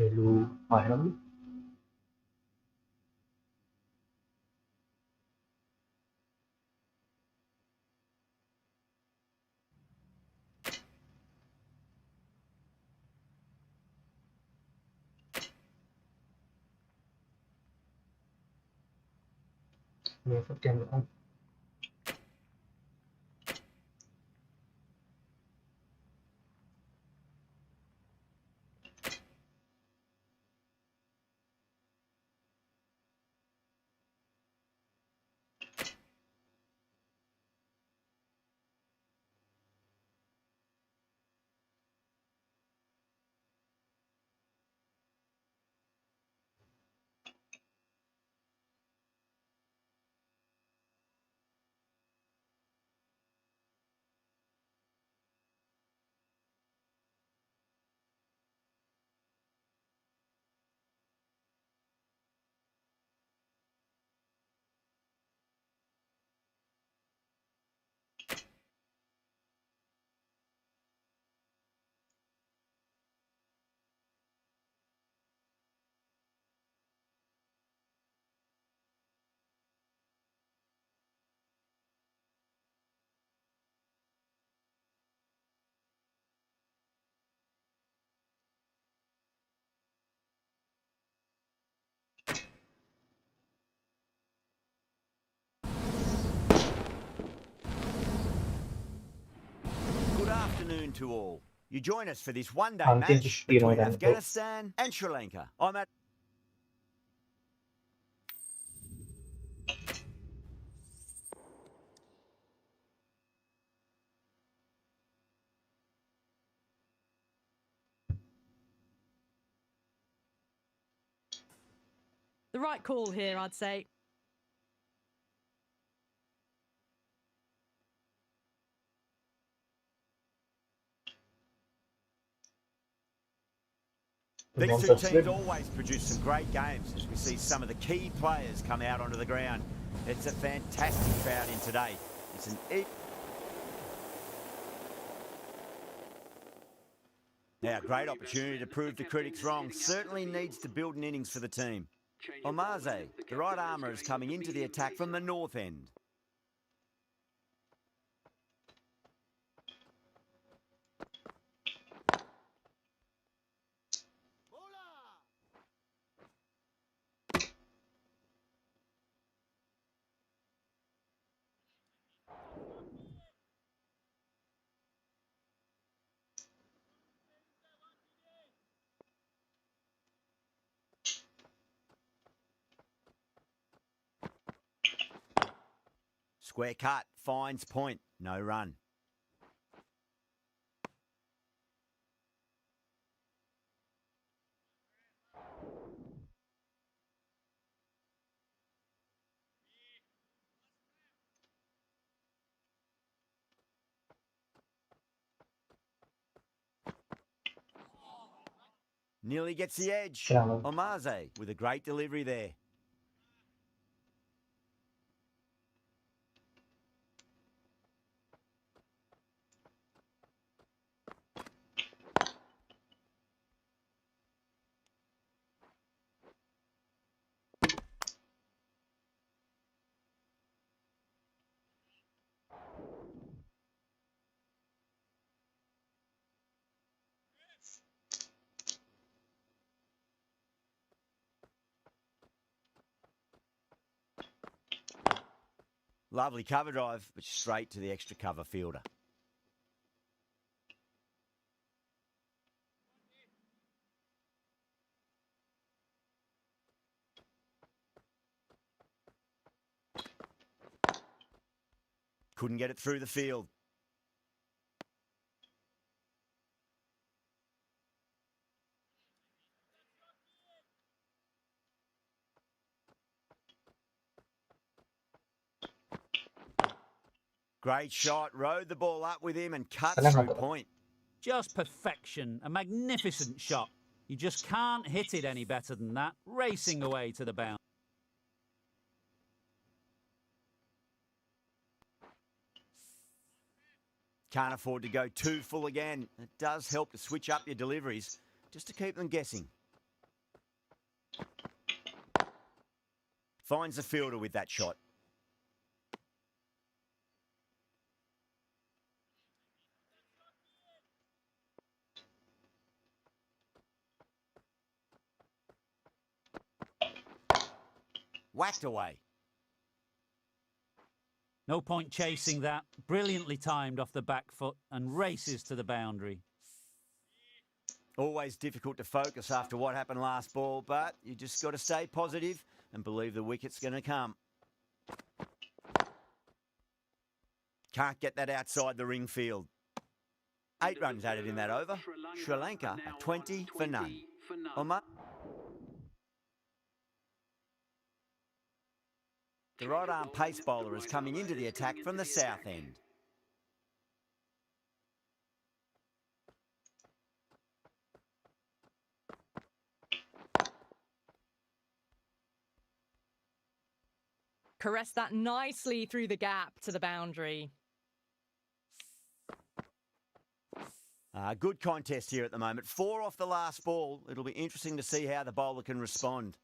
để lù hỏi lắm. Mình phát triển được không? Good afternoon to all. You join us for this one-day Hàng tiên match tiền between rồi đàn. Afghanistan and Sri Lanka. I'm at The right call here, I'd say. These two teams always produce some great games as we see some of the key players come out onto the ground. It's a fantastic crowd in today. It's an now, great opportunity to prove the critics wrong. Certainly needs to build an innings for the team. Omaze, the right armour, is coming into the attack from the north end. Square cut, finds point, no run. Nearly gets the edge. Omaze with a great delivery there. Lovely cover drive, but straight to the extra cover fielder. Couldn't get it through the field. Great shot, rode the ball up with him and cut through point. Just perfection, a magnificent shot. You just can't hit it any better than that, racing away to the bound. Can't afford to go too full again. It does help to switch up your deliveries, just to keep them guessing. Finds the fielder with that shot. Whacked away. No point chasing that. Brilliantly timed off the back foot and races to the boundary. Always difficult to focus after what happened last ball, but you just got to stay positive and believe the wicket's going to come. Can't get that outside the ring field. 8 runs added in that over. Sri Lanka are 20 for none. Omar. The right-arm pace bowler is coming into the attack from the south end. Caress that nicely through the gap to the boundary. Good contest here at the moment. 4 off the last ball. It'll be interesting to see how the bowler can respond.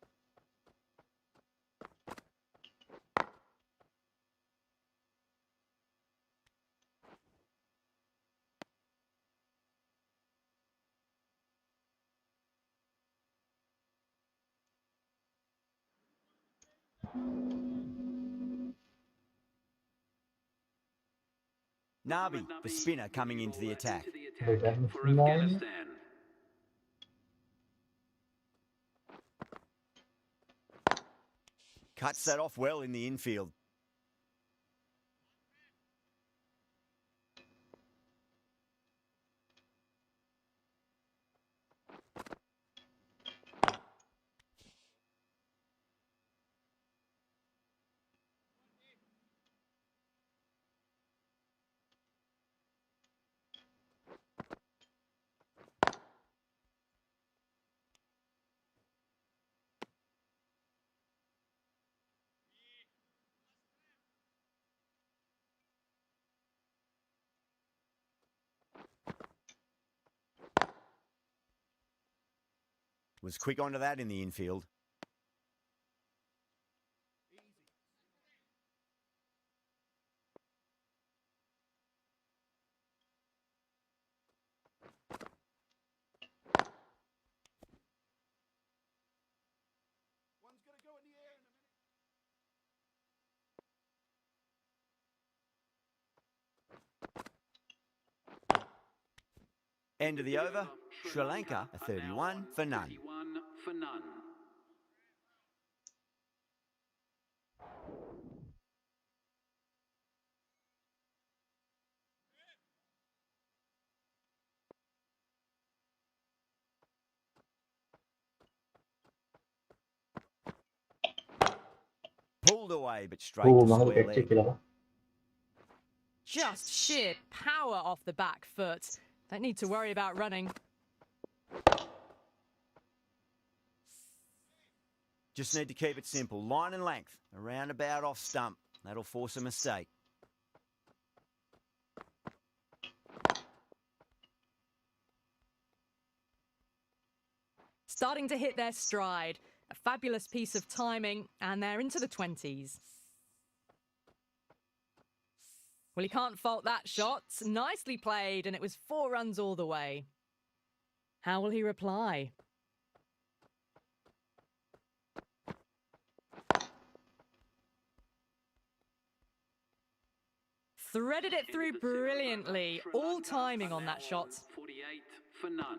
Nabi, the spinner, coming into the attack. For Afghanistan. Cuts that off well in the infield. Was quick onto that in the infield. End of the over. Sri Lanka are 31 for none. Pulled away, but straight to Mana square kecek leg. lah. Just sheer power off the back foot. Don't need to worry about running. Just need to keep it simple. Line and length. Around about off stump. That'll force a mistake. Starting to hit their stride. A fabulous piece of timing, and they're into the 20s. Well, he can't fault that shot. Nicely played, and it was 4 runs all the way. How will he reply? Threaded it through brilliantly. All timing on that shot. 48 for none.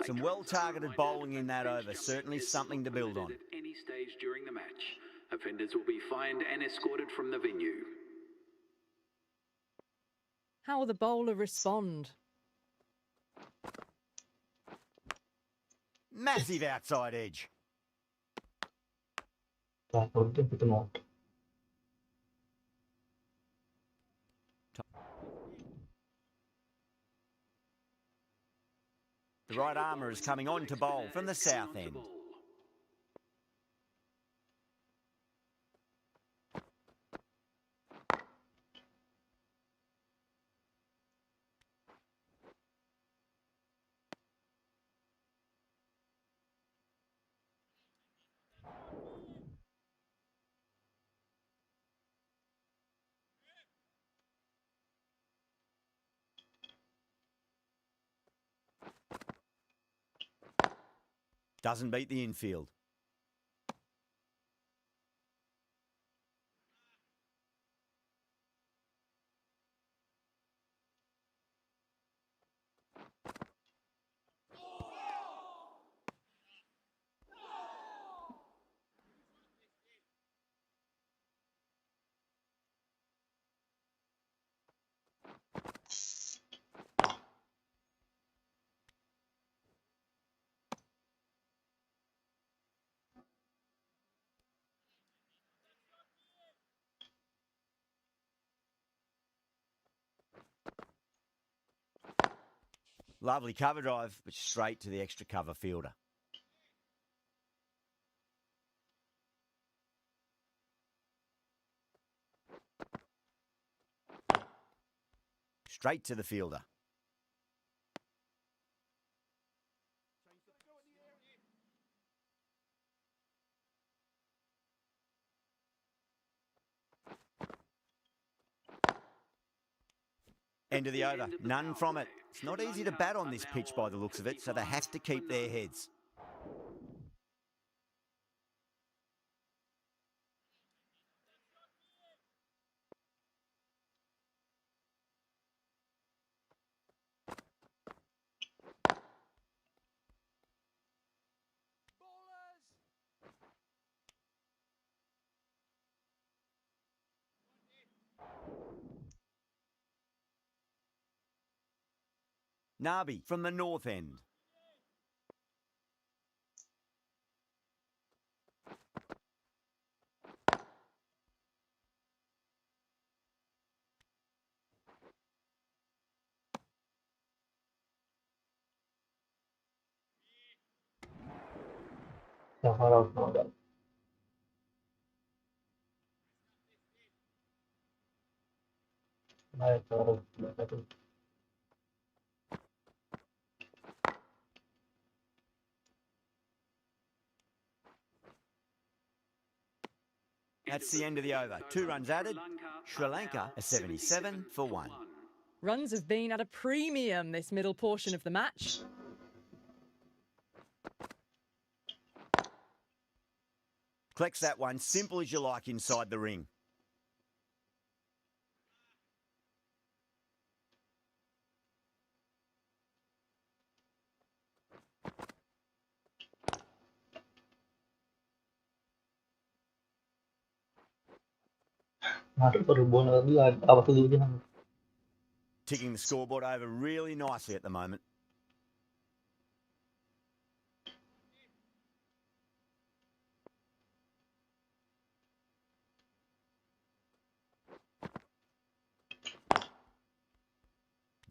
Some well-targeted bowling in that over. Certainly something to build on. At any stage during the match, offenders will be fined and escorted from the venue. How will the bowler respond? Massive outside edge. Tak tahu dia betul mau. The right armour is coming on to bowl from the south end. Doesn't beat the infield. Lovely cover drive, but straight to the extra cover fielder. Straight to the fielder. End of the over. None from it. It's not easy to bat on this pitch by the looks of it, so they have to keep their heads. Nabi from the north end. Far out now. That's the end of the over. 2 runs added. Sri Lanka a 77 for 1. Runs have been at a premium this middle portion of the match. Collects that one, simple as you like inside the ring. Ticking the scoreboard over really nicely at the moment.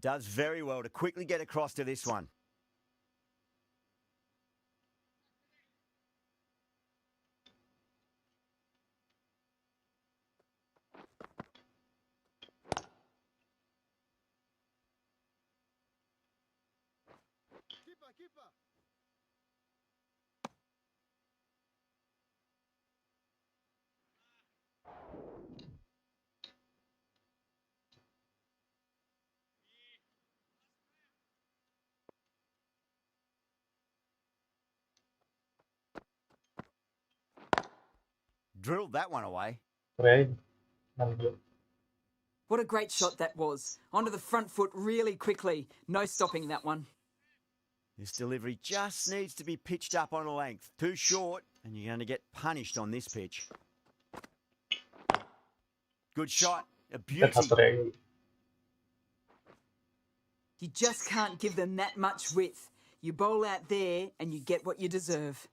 Does very well to quickly get across to this one. Drilled that one away. Right. What a great shot that was. Onto the front foot really quickly. No stopping that one. This delivery just needs to be pitched up on a length. Too short, and you're going to get punished on this pitch. Good shot. A beauty. You just can't give them that much width. You bowl out there and you get what you deserve.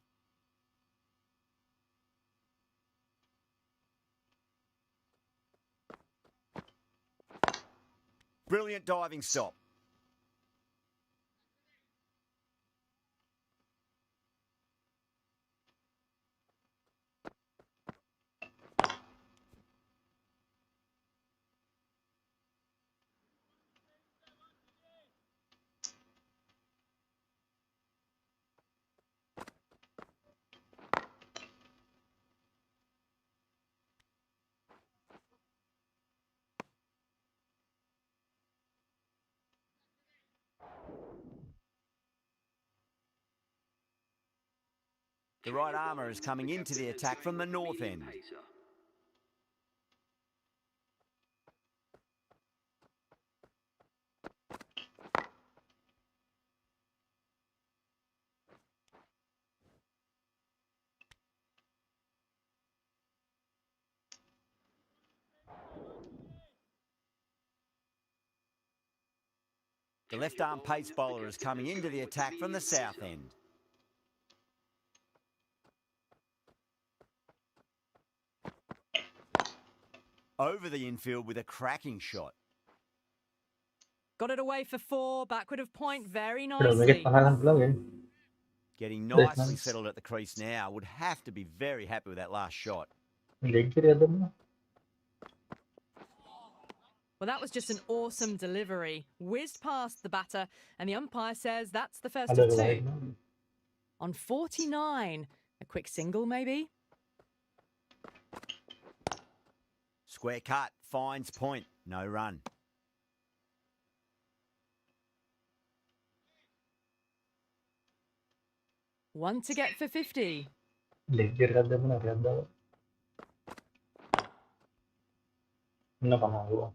Brilliant diving stop. The right armour is coming into the attack from the north end. The left arm pace bowler is coming into the attack from the south end. Over the infield with a cracking shot. Got it away for 4, backward of point very Udah mikir nicely. panahan belum ya? Getting That's nicely nice. settled at the crease now. Would have to be very happy with that last shot. Ligger ya dem. Well, that was just an awesome delivery. Whizzed past the batter, and the umpire says that's the first Ada of 2. lain. On 49, a quick single maybe? Square cut, finds point, no run. One to get for 50. Ligger ya dem benar ya. Kenapa mau?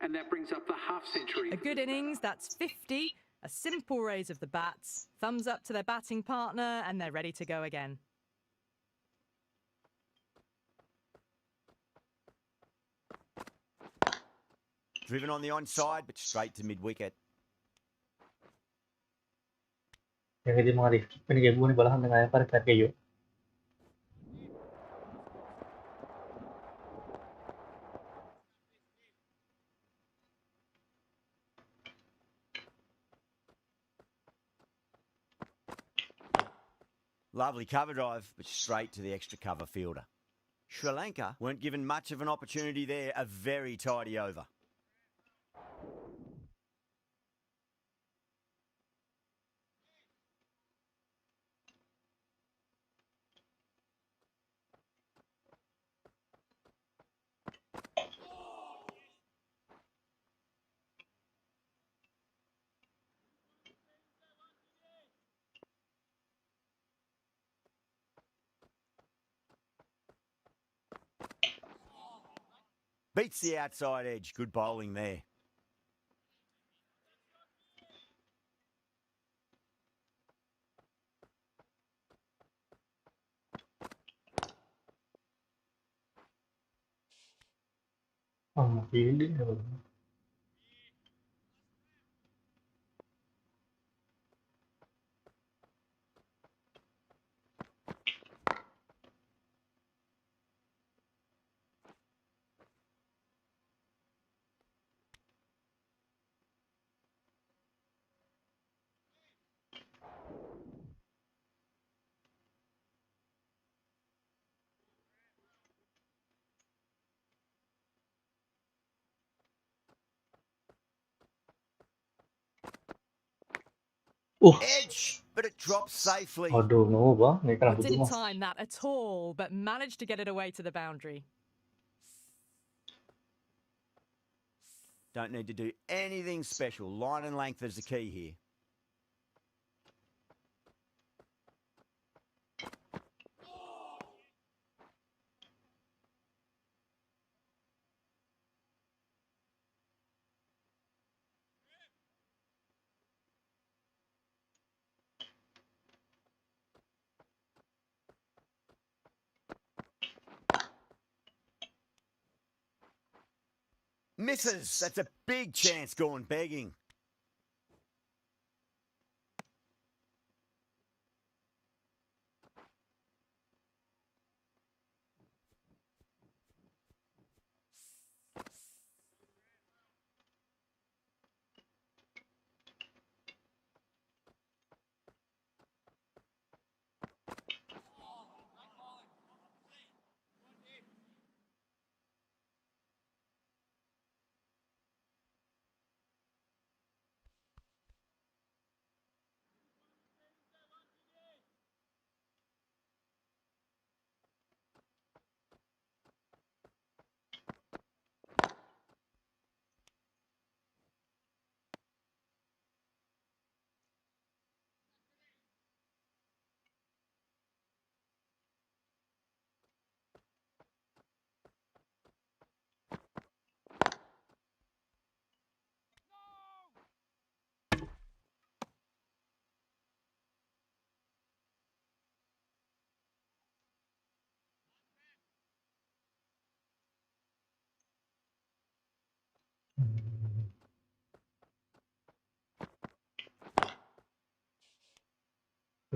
And that brings up the half century. A good innings, that's 50. A simple raise of the bats. Thumbs up to their batting partner, and they're ready to go again. Driven on the onside, but straight to mid-wicket. Yang jadi mga risk. Pinigay mo ni balahan dengan para kayo. Lovely cover drive, but straight to the extra cover fielder. Sri Lanka weren't given much of an opportunity there. A very tidy over. Beats the outside edge. Good bowling there. Oh, pilih. Edge, but it drops safely. Aduh, no ba? May Well, kanang buto didn't mo. time that at all, but managed to get it away to the boundary. Don't need to do anything special. Line and length is the key here. Misses. That's a big chance going begging.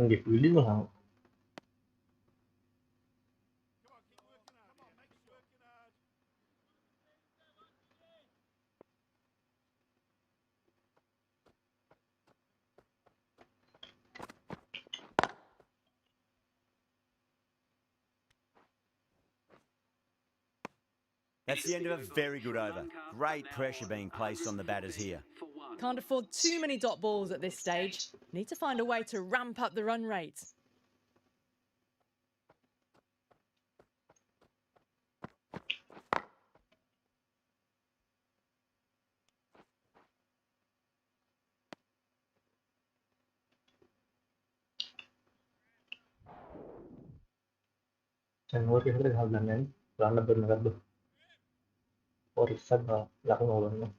dipilih malah. That's the end of a very good over. Great pressure being placed on the batters here. Can't afford too many dot balls at this stage. Need to find a way to ramp up the run rate. Januari kita hal lana bernagar or isad ba lakan ulan.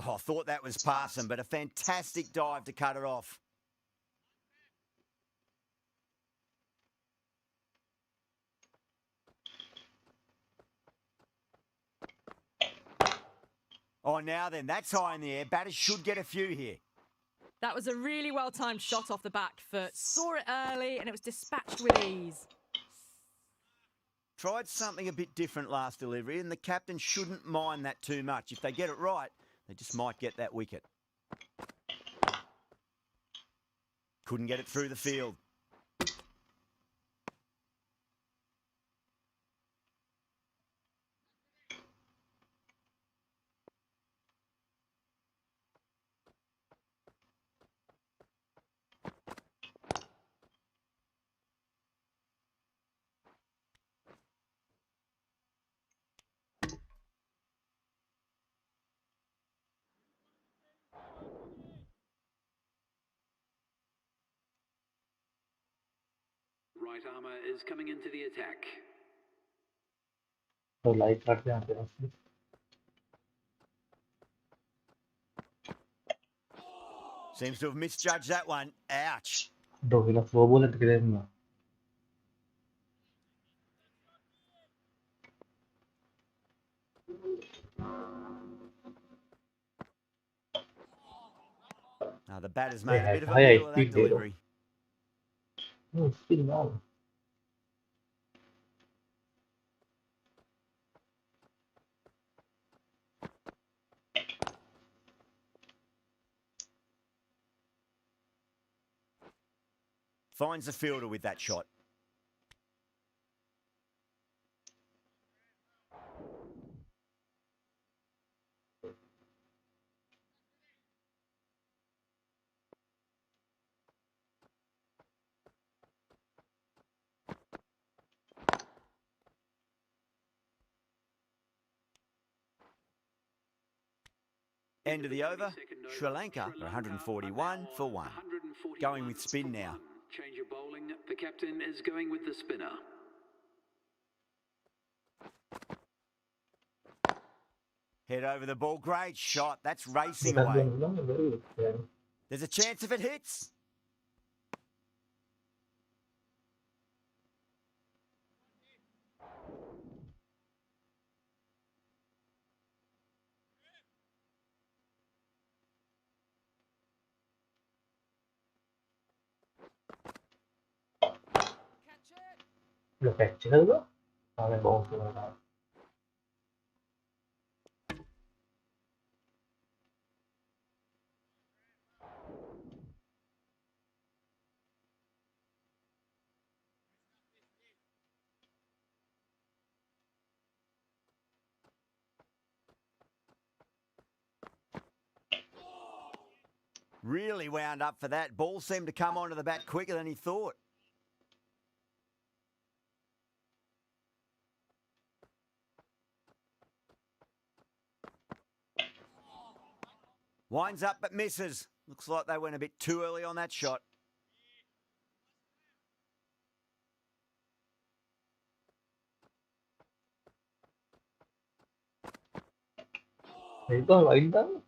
Oh, I thought that was passing, but a fantastic dive to cut it off. Oh, now then, that's high in the air. Batters should get a few here. That was a really well-timed shot off the back foot. Saw it early and it was dispatched with ease. Tried something a bit different last delivery, and the captain shouldn't mind that too much. If they get it right, they just might get that wicket. Couldn't get it through the field. Right armour is coming into the attack. तो light काटते हैं यहाँ पे. Seems to have misjudged that one. Ouch. Do kita slow ball itu kita punya. Now the batter's made a bit of a Hey, meal of that delivery. Still on. Finds the fielder with that shot. End of the over. Sri Lanka are 141 for 1. Going with spin now. Change of bowling. The captain is going with the spinner. Head over the ball. Great shot. That's racing away. There's a chance if it hits. Udah kecil gua. Sampai bawah semua. Really wound up for that. Ball seemed to come onto the bat quicker than he thought. Winds up but misses. Looks like they went a bit too early on that shot. Itu lain kan?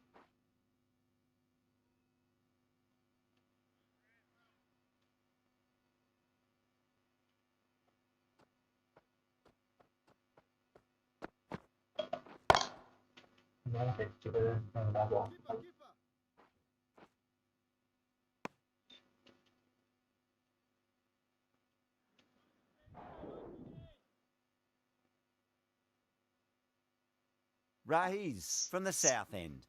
Nó phải chịu đá bóng. Rahiz from the south end.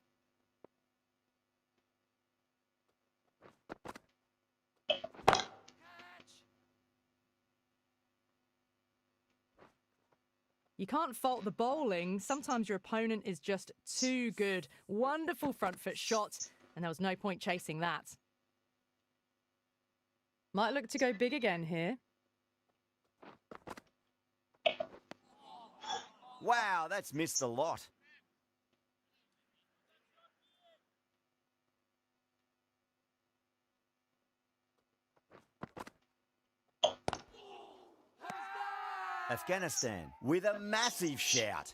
You can't fault the bowling. Sometimes your opponent is just too good. Wonderful front foot shot, and there was no point chasing that. Might look to go big again here. Wow, that's missed a lot. Afghanistan with a massive shout.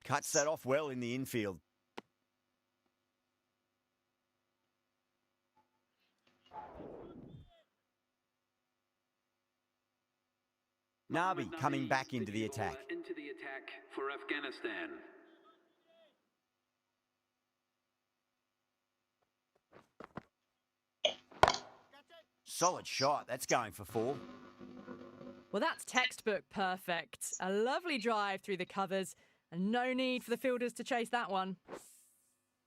Cuts that off well in the infield. Nabi coming back into the attack. Into the attack for Afghanistan. Solid shot. That's going for 4. Well, that's textbook perfect. A lovely drive through the covers, and no need for the fielders to chase that one.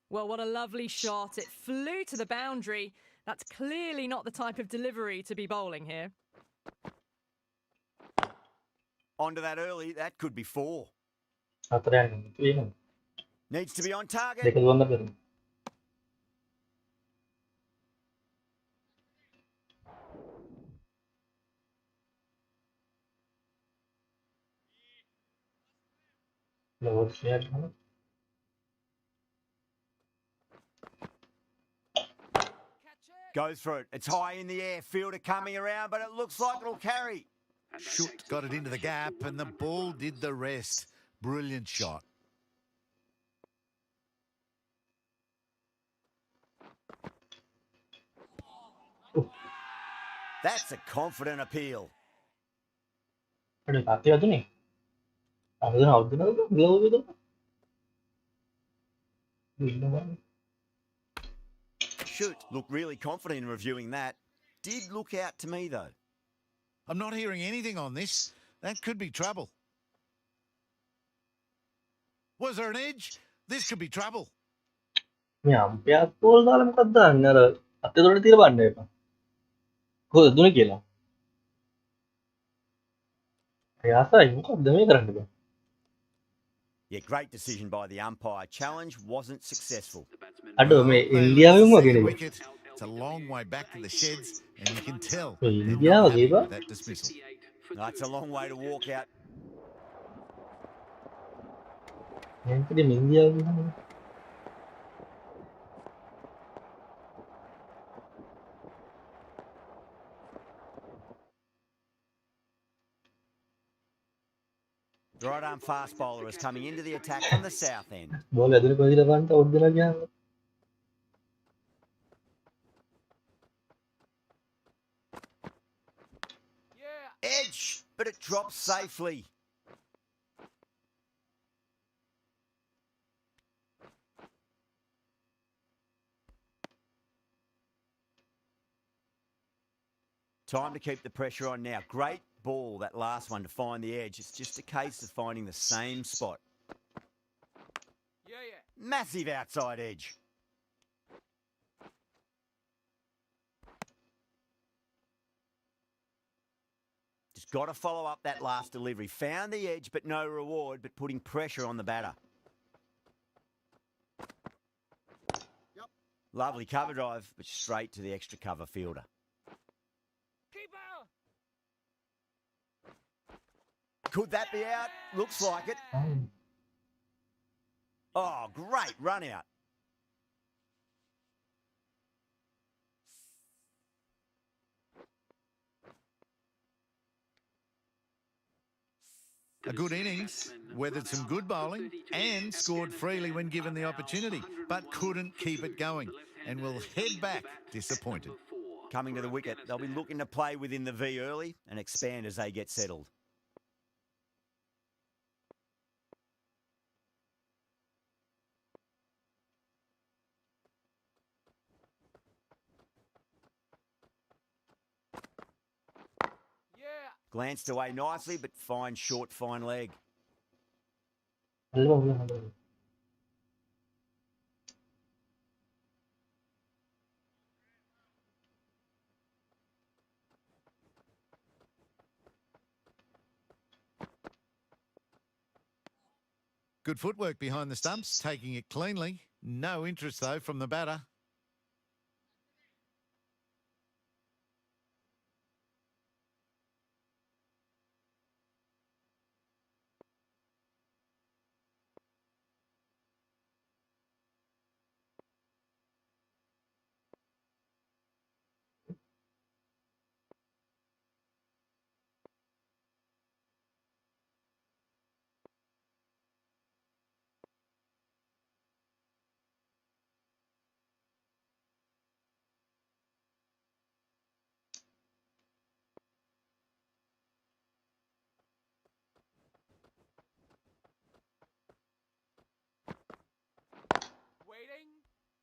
Well, what a lovely shot. It flew to the boundary. That's clearly not the type of delivery to be bowling here. Onto that early. That could be 4. അത്രയാണ് വീണു. Needs to be on target. ഇതൊക്കെ വന്നിട്ട് വരും. തീർച്ചയായിട്ടും Goes for it. It's high in the air. Fielder coming around, but it looks like it'll carry. Shoot got it into the gap and the ball did the rest. Brilliant shot. That's a confident appeal. ഇവിടെ കാത്തി അതിനെ അതിന് അതിനത് glove ചെയ്തു Shoot. Looked really confident in reviewing that. Did look out to me, though. I'm not hearing anything on this. That could be trouble. Was there an edge? This could be trouble. nyampe aku dalam keadaan nara ate thodi tira banne epa ko dune kiyala ayasa මොකද්ද මේ කරන්න බෑ. Yeah, great decision by the umpire. Challenge wasn't successful. අඩෝ මේ They ඉන්දියාවෙම lost වගේ the නේ. wicket. It's a long way back to the sheds and you can tell So, they're India not වගේ happy බා. with that dismissal. That's a long way to walk out. මේකදී ඉන්දියාව ගහනවා. The right arm fast bowler is coming into the attack from the south end. බෝල ඇදලා කොයිදලා ගන්නට ඔඩ්දලා ගියාම Edge, but it drops safely. Time to keep the pressure on now. Great ball, that last one, to find the edge. It's just a case of finding the same spot. Massive outside edge. Just got to follow up that last delivery. Found the edge, but no reward, but putting pressure on the batter. Lovely cover drive, but straight to the extra cover fielder. Could that be out? Looks like it. Oh, great run out. A good innings, weathered some good bowling and scored freely when given the opportunity, but couldn't keep it going and will head back disappointed. Coming to the wicket, they'll be looking to play within the V early and expand as they get settled. Glanced away nicely, but fine short, fine leg. Belum, belum, belum. Good footwork behind the stumps, taking it cleanly. No interest, though, from the batter.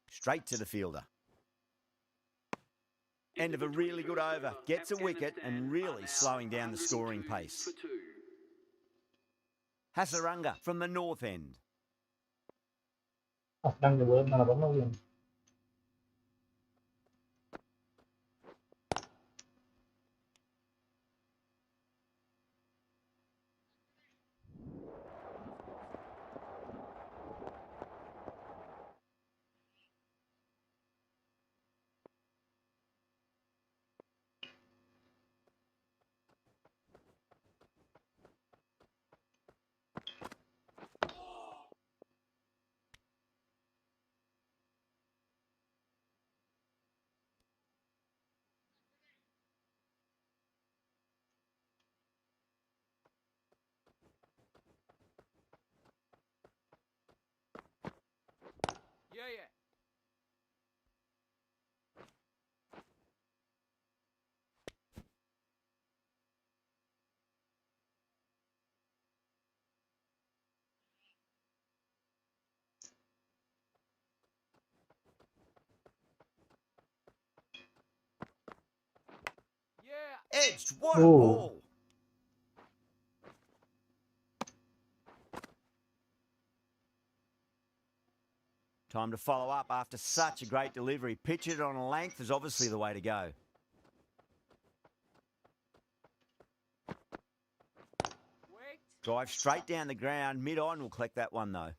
Straight to the fielder. End of a really good over. Gets a wicket and really slowing down the scoring pace. Hasaranga from the north end. Đang được bớt là bóng đâu liền. Edged. What a Oh. ball. Time to follow up after such a great delivery. Pitch it on a length is obviously the way to go. Drive straight down the ground. Mid-on will collect that one, though.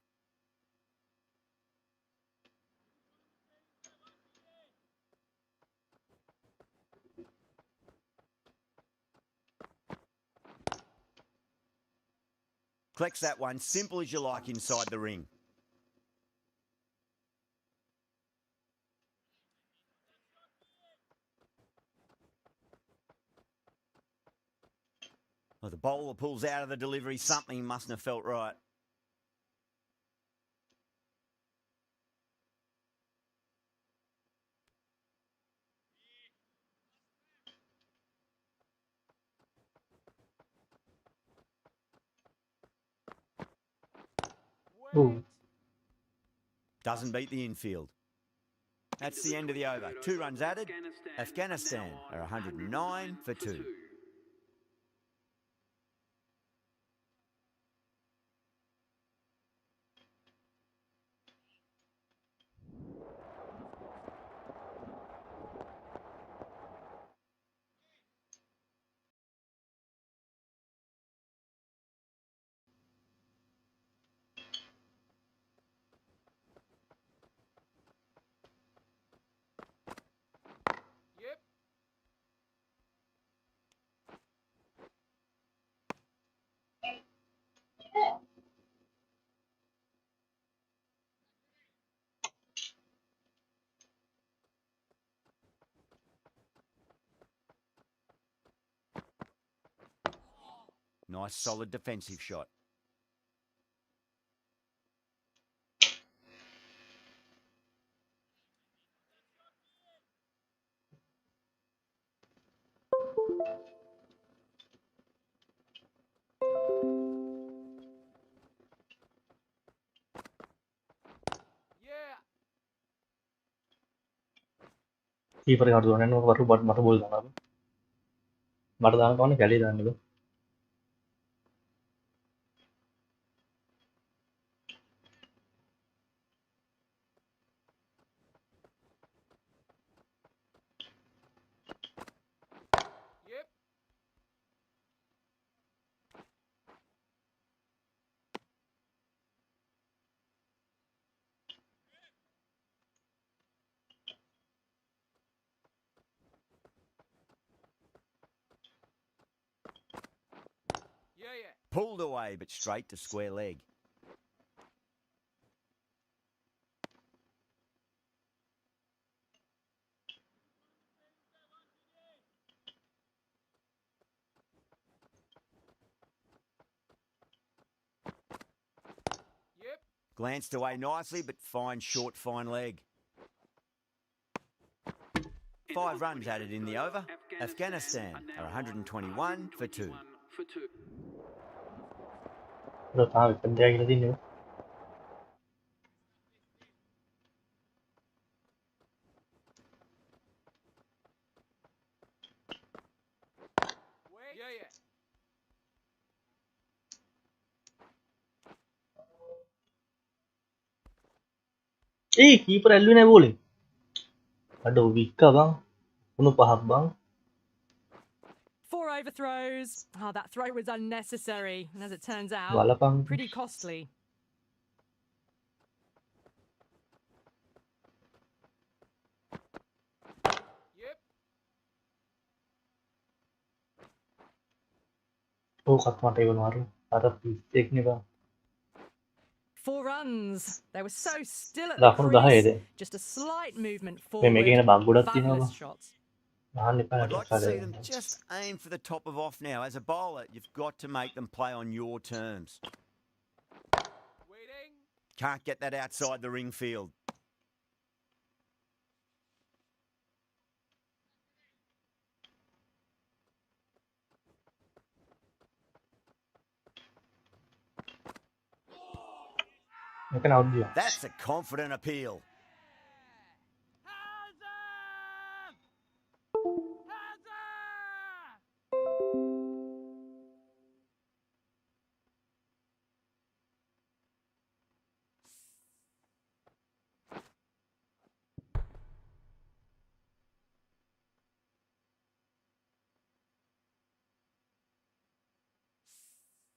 Collects that one, simple as you like, inside the ring. Well, the bowler pulls out of the delivery. Something mustn't have felt right. Oh. Doesn't beat the infield. That's the end of the over. 2 runs added. Afghanistan are 109 for 2. Nice solid defensive shot. Keeper yang harus doain baru buat mata bola kan. Mata tangan kawan kali dan itu. Pulled away, but straight to square leg. Glanced away nicely, but fine short, fine leg. 5 runs added in the over. Afghanistan are 121 for 2. Udah tahu penting kita sini. Keeper Elwin नहीं बोले. Aduh, Wika bang. Penuh paham bang. 4 overthrows. Oh, that throw was unnecessary, and as it turns out, Wala bang. pretty costly. Oh, kat mata iwan maru. Ada bisik nih bang. 4 runs. They were so still at Dah, the aku udah crease. deh. Just a slight movement Memang forward. ini bagus dah sih Fabulous bang. shots. Nah, ni kan I'd ada like to see ada. them just aim for the top of off now. As a bowler, you've got to make them play on your terms. Can't get that outside the ring field. Ini kan out dia. That's a confident appeal.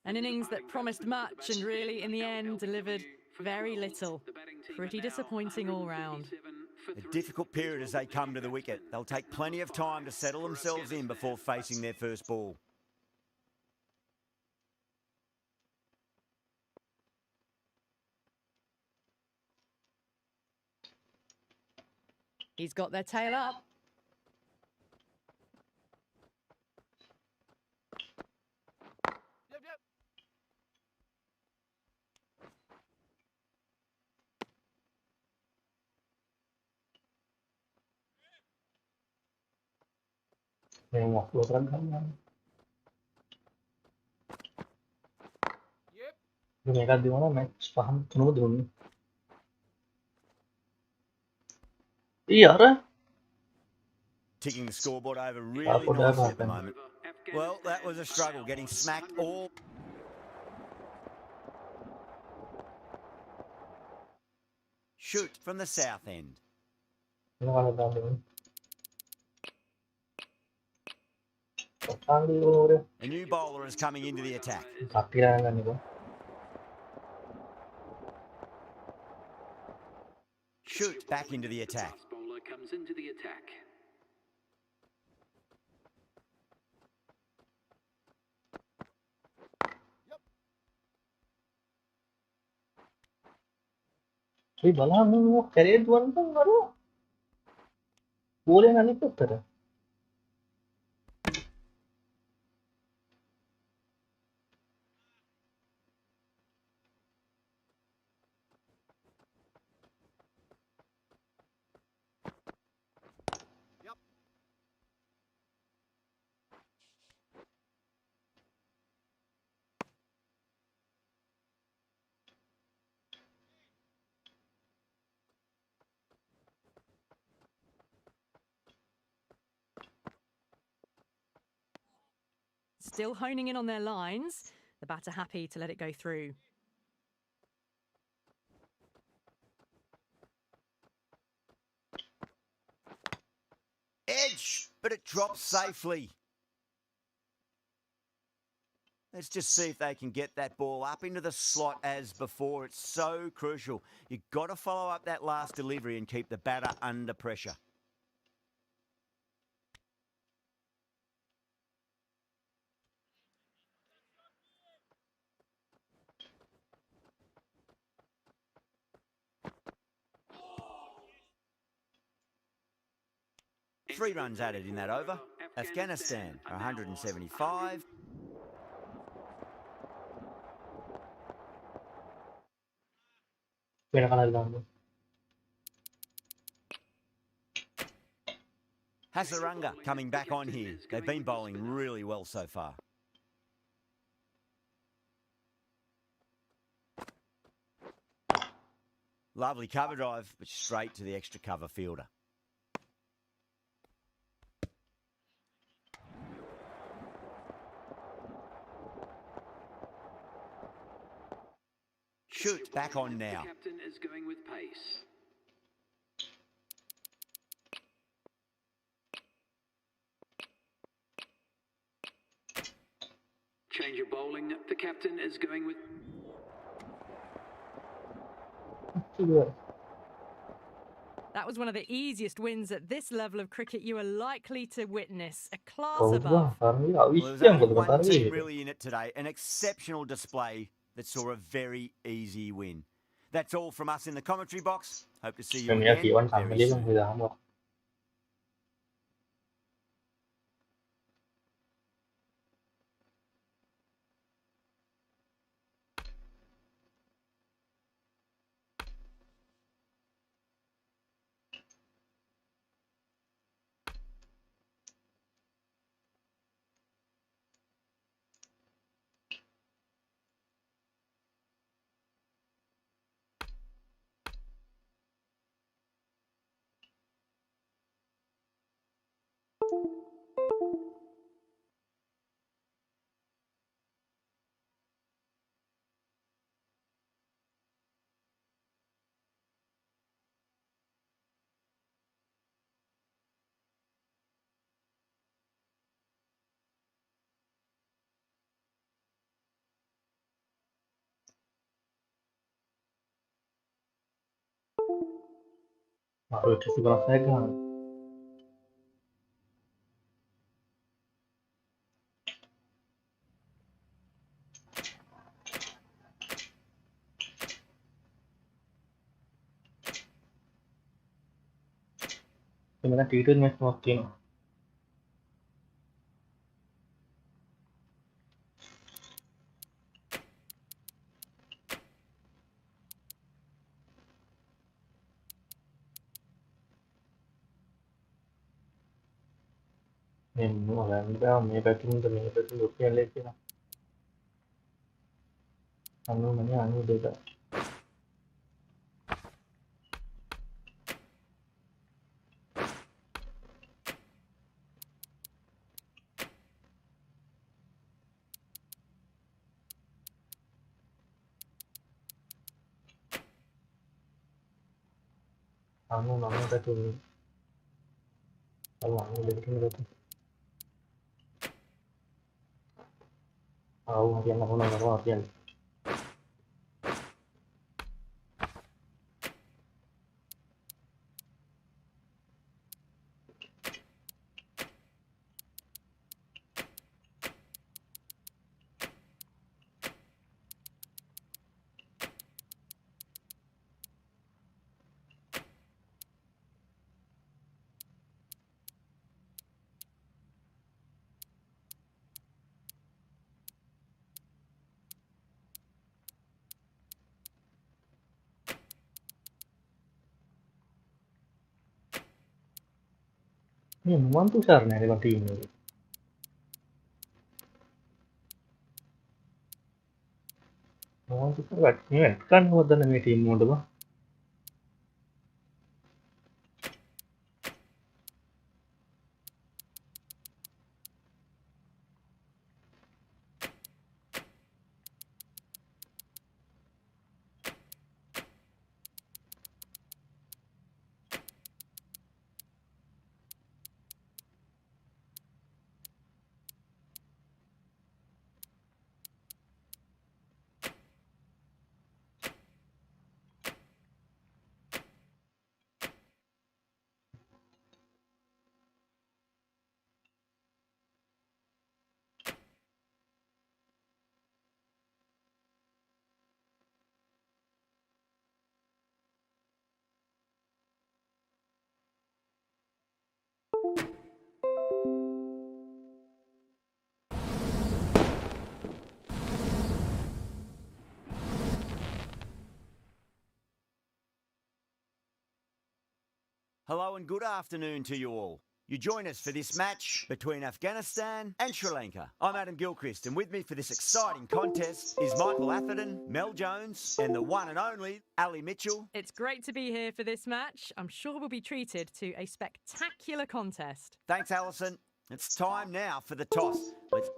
An innings that promised much and really, in the end, delivered very little. Pretty disappointing all round. A difficult period as they come to the wicket. They'll take plenty of time to settle themselves in before facing their first ball. He's got their tail up. Memang waktu kan kan. Mereka di mana match paham penuh dulu. Iya lah. Ticking the scoreboard over really Aku dah nicely at the makan. moment. Well, that was a struggle, getting smacked all... Shoot from the south end. Ini kan ada dulu. Tanggi dulu. A new bowler is coming into the attack. Kapiran kan itu. Shoot back into the attack. Bowler comes into the attack. Bala mau carry tuan kan baru. Boleh nani putar. still honing in on their lines. The batter happy to let it go through. Edge, but it drops safely. Let's just see if they can get that ball up into the slot as before. It's so crucial. You've got to follow up that last delivery and keep the batter under pressure. Three runs added in that over. Afghanistan, 175. Hasaranga coming back on here. They've been bowling really well so far. Lovely cover drive, but straight to the extra cover fielder. Shoot, back on now. The captain is going with pace. Change of bowling. The captain is going with... That was one of the easiest wins at this level of cricket you are likely to witness. A class above. Well, there's only one team really in it today. An exceptional display that saw a very easy win. That's all from us in the commentary box. Hope to see you again very soon. Itu sih kalau pegang. Gimana tidur nih smoking? Mình muốn là mình phải tung từ mình phải tung được lên chứ nào. Anu mana anu juga. Anu mana kita tung. Kalau anu lebih tinggi tu. Harian aku nak harian. Ini memang tuh sarnya di continue. Memang tuh kan buat dan ini tim mode bah. Hello and good afternoon to you all. You join us for this match between Afghanistan and Sri Lanka. I'm Adam Gilchrist, and with me for this exciting contest is Michael Atherton, Mel Jones, and the one and only Ali Mitchell. It's great to be here for this match. I'm sure we'll be treated to a spectacular contest. Thanks, Alison. It's time now for the toss. Let's...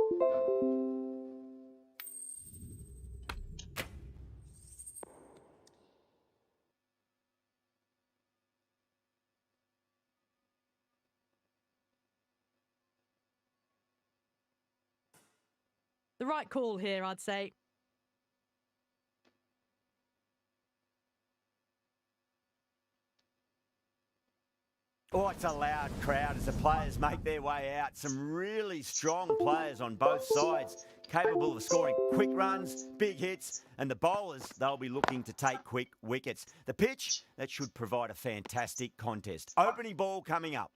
The right call here, I'd say. Oh, it's a loud crowd as the players make their way out. Some really strong players on both sides, capable of scoring quick runs, big hits, and the bowlers, they'll be looking to take quick wickets. The pitch, that should provide a fantastic contest. Opening ball coming up.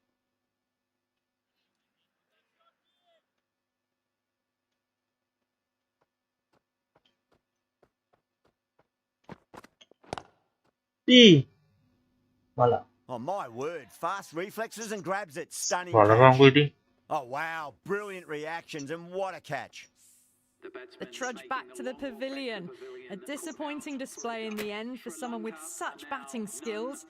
Malah. Oh, my word. Fast reflexes and grabs it. Stunning Malah catch. ganggu ini. Oh, wow. Brilliant reactions and what a catch. The trudge back to the pavilion. A disappointing display in the end for someone with such batting skills.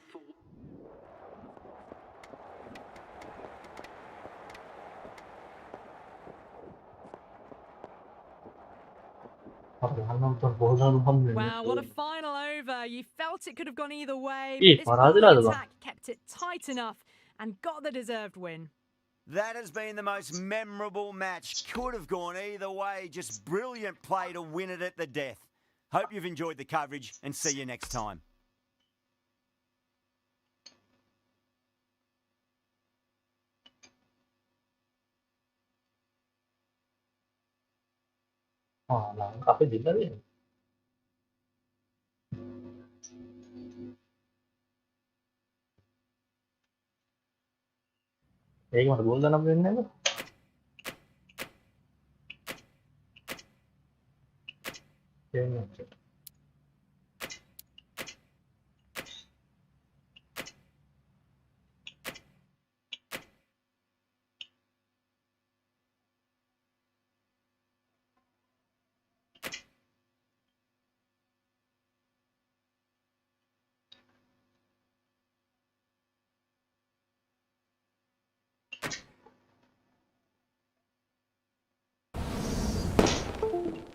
Wow, what a final over. You felt it could have gone either way, but this bowling attack kept it tight enough and got the deserved win. That has been the most memorable match. Could have gone either way. Just brilliant play to win it at the death. Hope you've enjoyed the coverage and see you next time. Wah, lengkapnya juga ya. Gimana gula namanya tuh?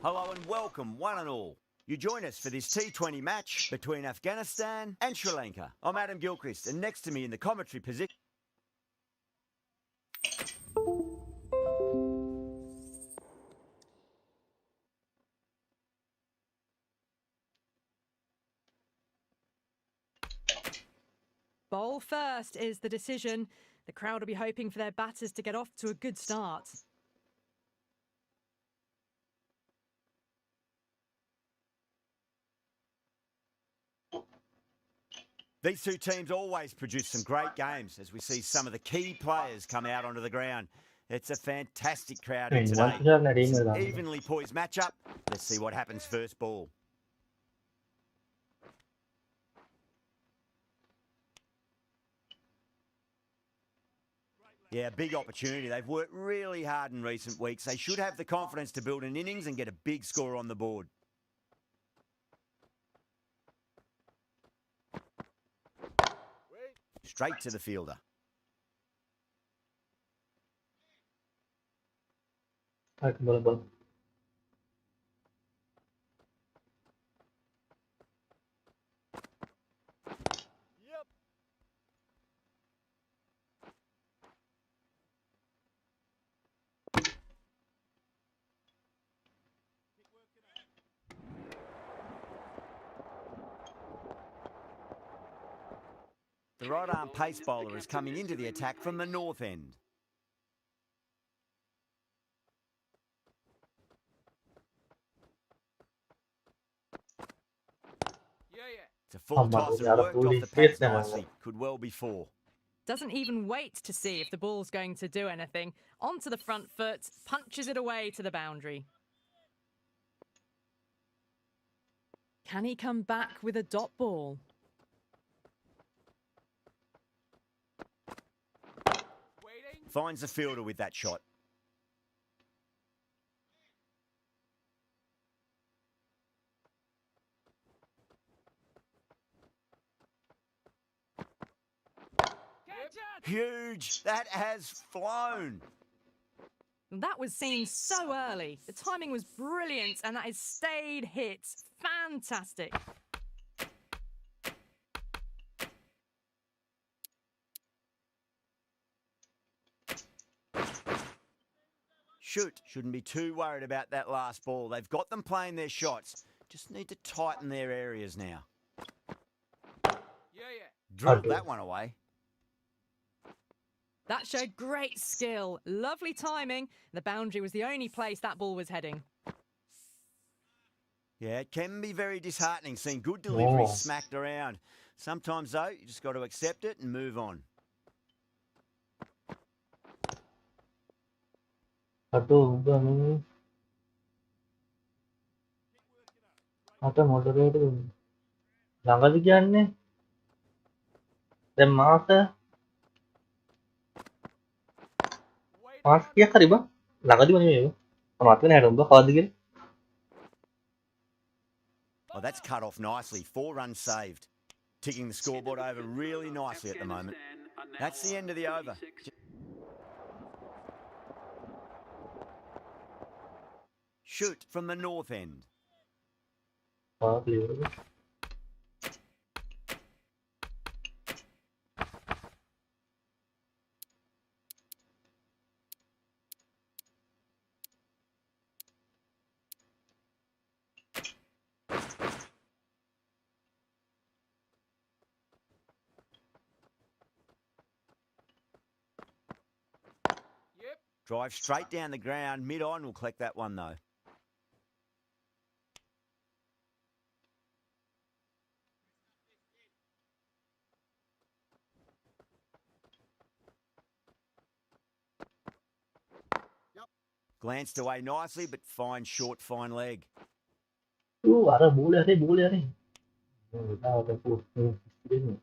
Hello and welcome, one and all. You join us for this T20 match between Afghanistan and Sri Lanka. I'm Adam Gilchrist, and next to me in the commentary position... Bowl first is the decision. The crowd will be hoping for their batters to get off to a good start. These two teams always produce some great games as we see some of the key players come out onto the ground. It's a fantastic crowd here today. It's an evenly poised matchup. Let's see what happens first ball. Yeah, big opportunity. They've worked really hard in recent weeks. They should have the confidence to build an innings and get a big score on the board. Straight to the fielder. Boleh. The right-arm pace bowler is coming into the attack from the north end. It's a full toss and worked off the pads nicely. Could well be four. Doesn't even wait to see if the ball's going to do anything. Onto the front foot, punches it away to the boundary. Can he come back with a dot ball? Finds the fielder with that shot. Huge! That has flown! That was seen so early. The timing was brilliant, and that has stayed hit. Fantastic. Shoot. Shouldn't be too worried about that last ball. They've got them playing their shots. Just need to tighten their areas now. Drilled that one away. That showed great skill. Lovely timing. The boundary was the only place that ball was heading. Yeah, it can be very disheartening seeing good deliveries Oh. smacked around. Sometimes, though, you just got to accept it and move on. Aduh, udah nih. Atau moderator. Langkah sekian nih. Dan maaf ya. Maaf ya kali bang. Langkah di mana ya? Permatin ya dong bang. Kalau digini. Oh, that's cut off nicely. 4 runs saved. Ticking the scoreboard over really nicely at the moment. That's the end of the over. Shoot from the north end. Oh, keliru. Drive straight down the ground. Mid-on will collect that one, though. Glanced away nicely, but fine short, fine leg. Ada boleh nih. Ada boleh. Ini.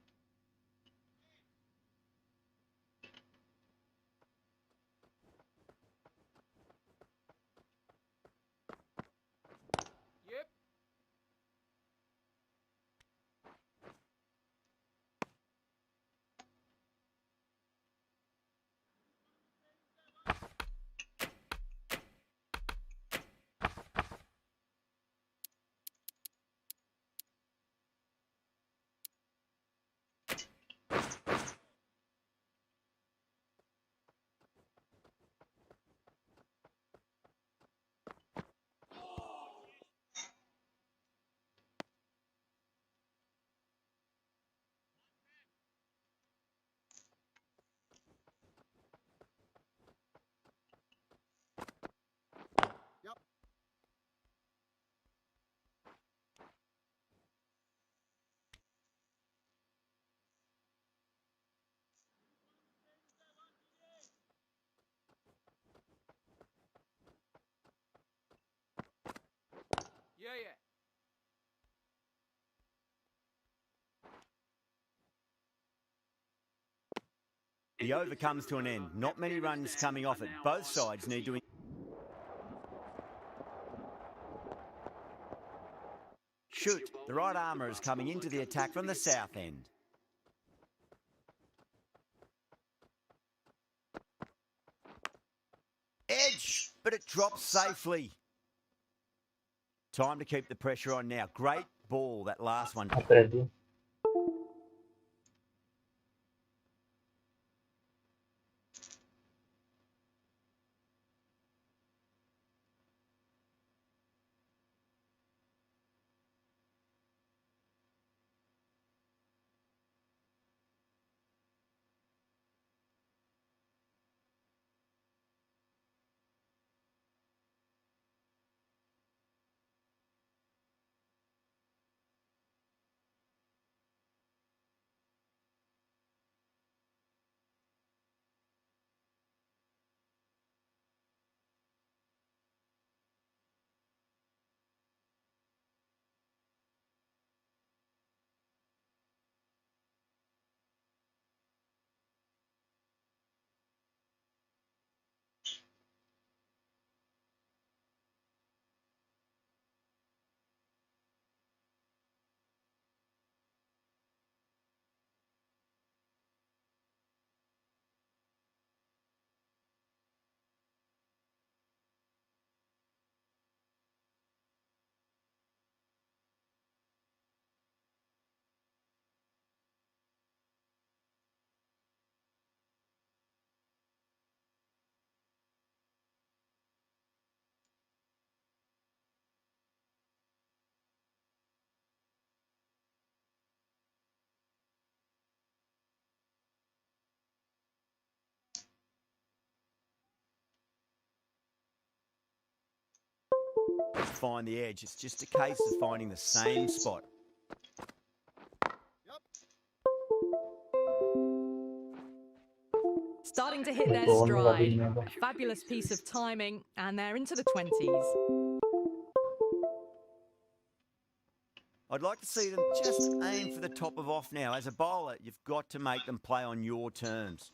The over comes to an end. Not many runs coming off it. Both sides need to... Shoot. The right armour is coming into the attack from the south end. Edge, but it drops safely. Time to keep the pressure on now. Great ball, that last one. Apa tadi? to find the edge. It's just a case of finding the same spot. Starting to hit their Go on, stride. Robin, A fabulous piece of timing, and they're into the 20s. I'd like to see them just aim for the top of off now. As a bowler, you've got to make them play on your terms.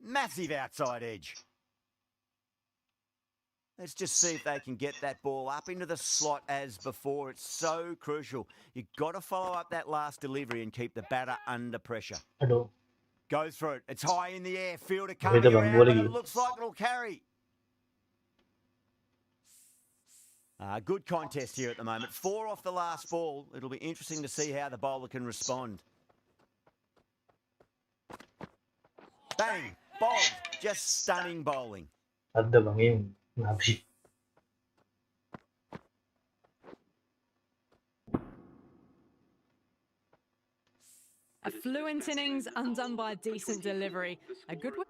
Massive outside edge. Let's just see if they can get that ball up into the slot as before. It's so crucial. You've got to follow up that last delivery and keep the batter under pressure. Aduh. Go through it. It's high in the air. Fielder Beda coming bang, around, boleh but it gitu. looks like it'll carry. Good contest here at the moment. 4 off the last ball. It'll be interesting to see how the bowler can respond. Bang! Bowled. Just stunning bowling. Ada bang yung nabi. A fluent innings undone by a decent delivery. A good one.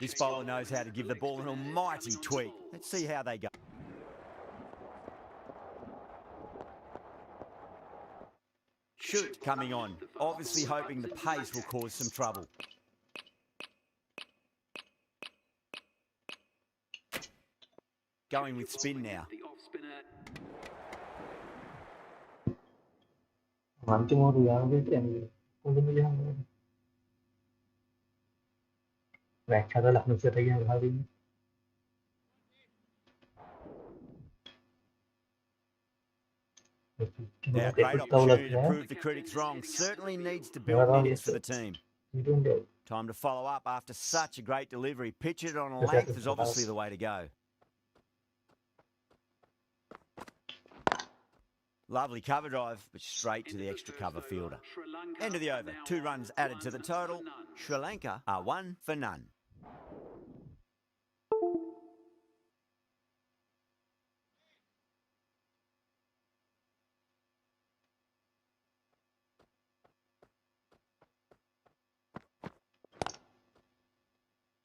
This bowler knows how to give the ball an almighty tweak. Let's see how they go. Shoot coming on. Obviously hoping the pace will cause some trouble. Going with spin now. Nanti mau ruang gitu yang mungkin aja yang व्याख्या तो लखनऊ से रही है भाभी ने Now, great opportunity to prove the critics wrong. Certainly needs to build minutes for the team. Time to follow up after such a great delivery. Pitch it on a length is obviously the way to go. Lovely cover drive, but straight to the extra cover fielder. End of the over. 2 runs added to the total. Sri Lanka are 1 for none.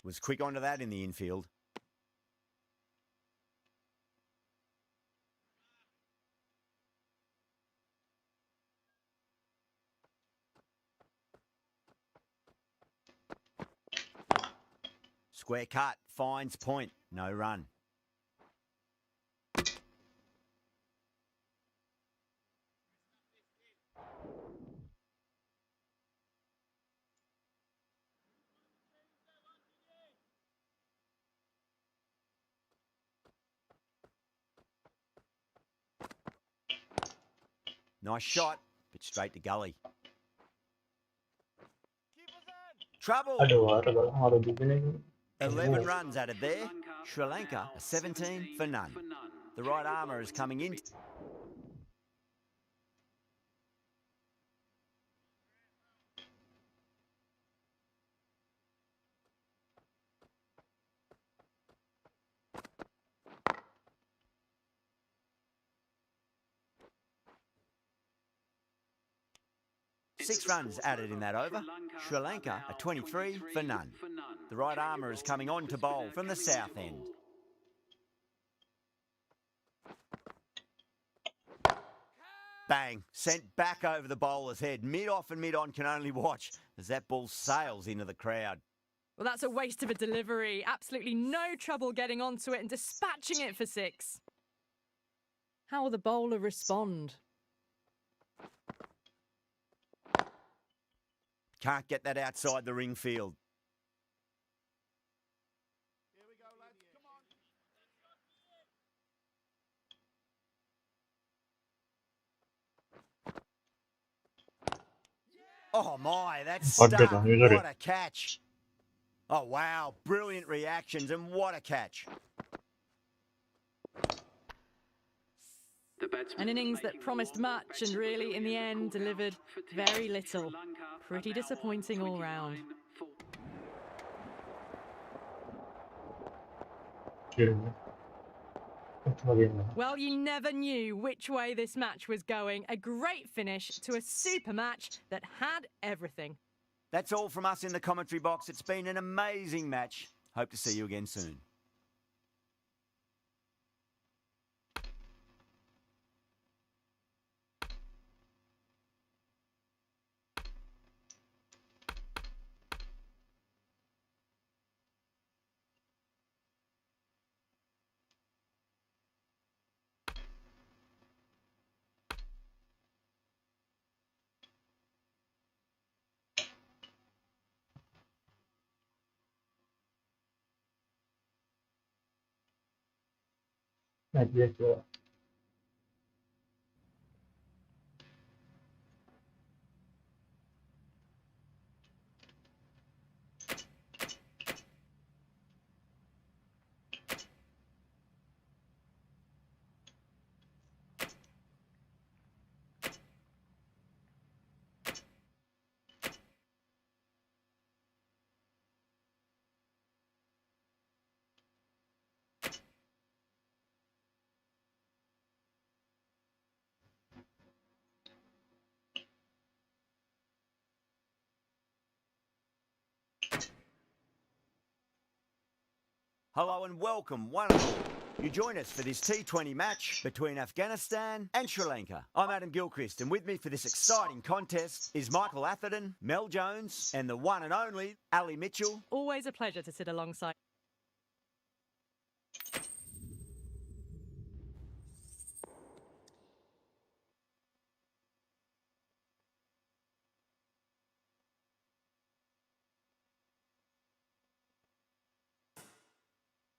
Was quick onto that in the infield. Square cut, finds point, no run. Nice shot, but straight to gully. Trouble. Aduh, 11 runs added there. Sri Lanka are 17 for none. The right armour is coming in. Six runs added in that over. Sri Lanka are 23 for none. The right armour is coming on to bowl from the south end. Bang, sent back over the bowler's head. Mid-off and mid-on can only watch as that ball sails into the crowd. Well, that's a waste of a delivery. Absolutely no trouble getting onto it and dispatching it for 6. How will the bowler respond? Can't get that outside the ring field. Here we go, lads. Come on. Oh my, that's What stuff. the- you got it. What a catch. Oh wow, brilliant reactions and what a catch. The batsmen An innings that making the promised long much and really, in the end, delivered very little. Pretty disappointing all round. Well, you never knew which way this match was going. A great finish to a super match that had everything. That's all from us in the commentary box. It's been an amazing match. Hope to see you again soon. Hello and welcome, one and all. You join us for this T20 match between Afghanistan and Sri Lanka. I'm Adam Gilchrist, and with me for this exciting contest is Michael Atherton, Mel Jones, and the one and only Ali Mitchell. Always a pleasure to sit alongside.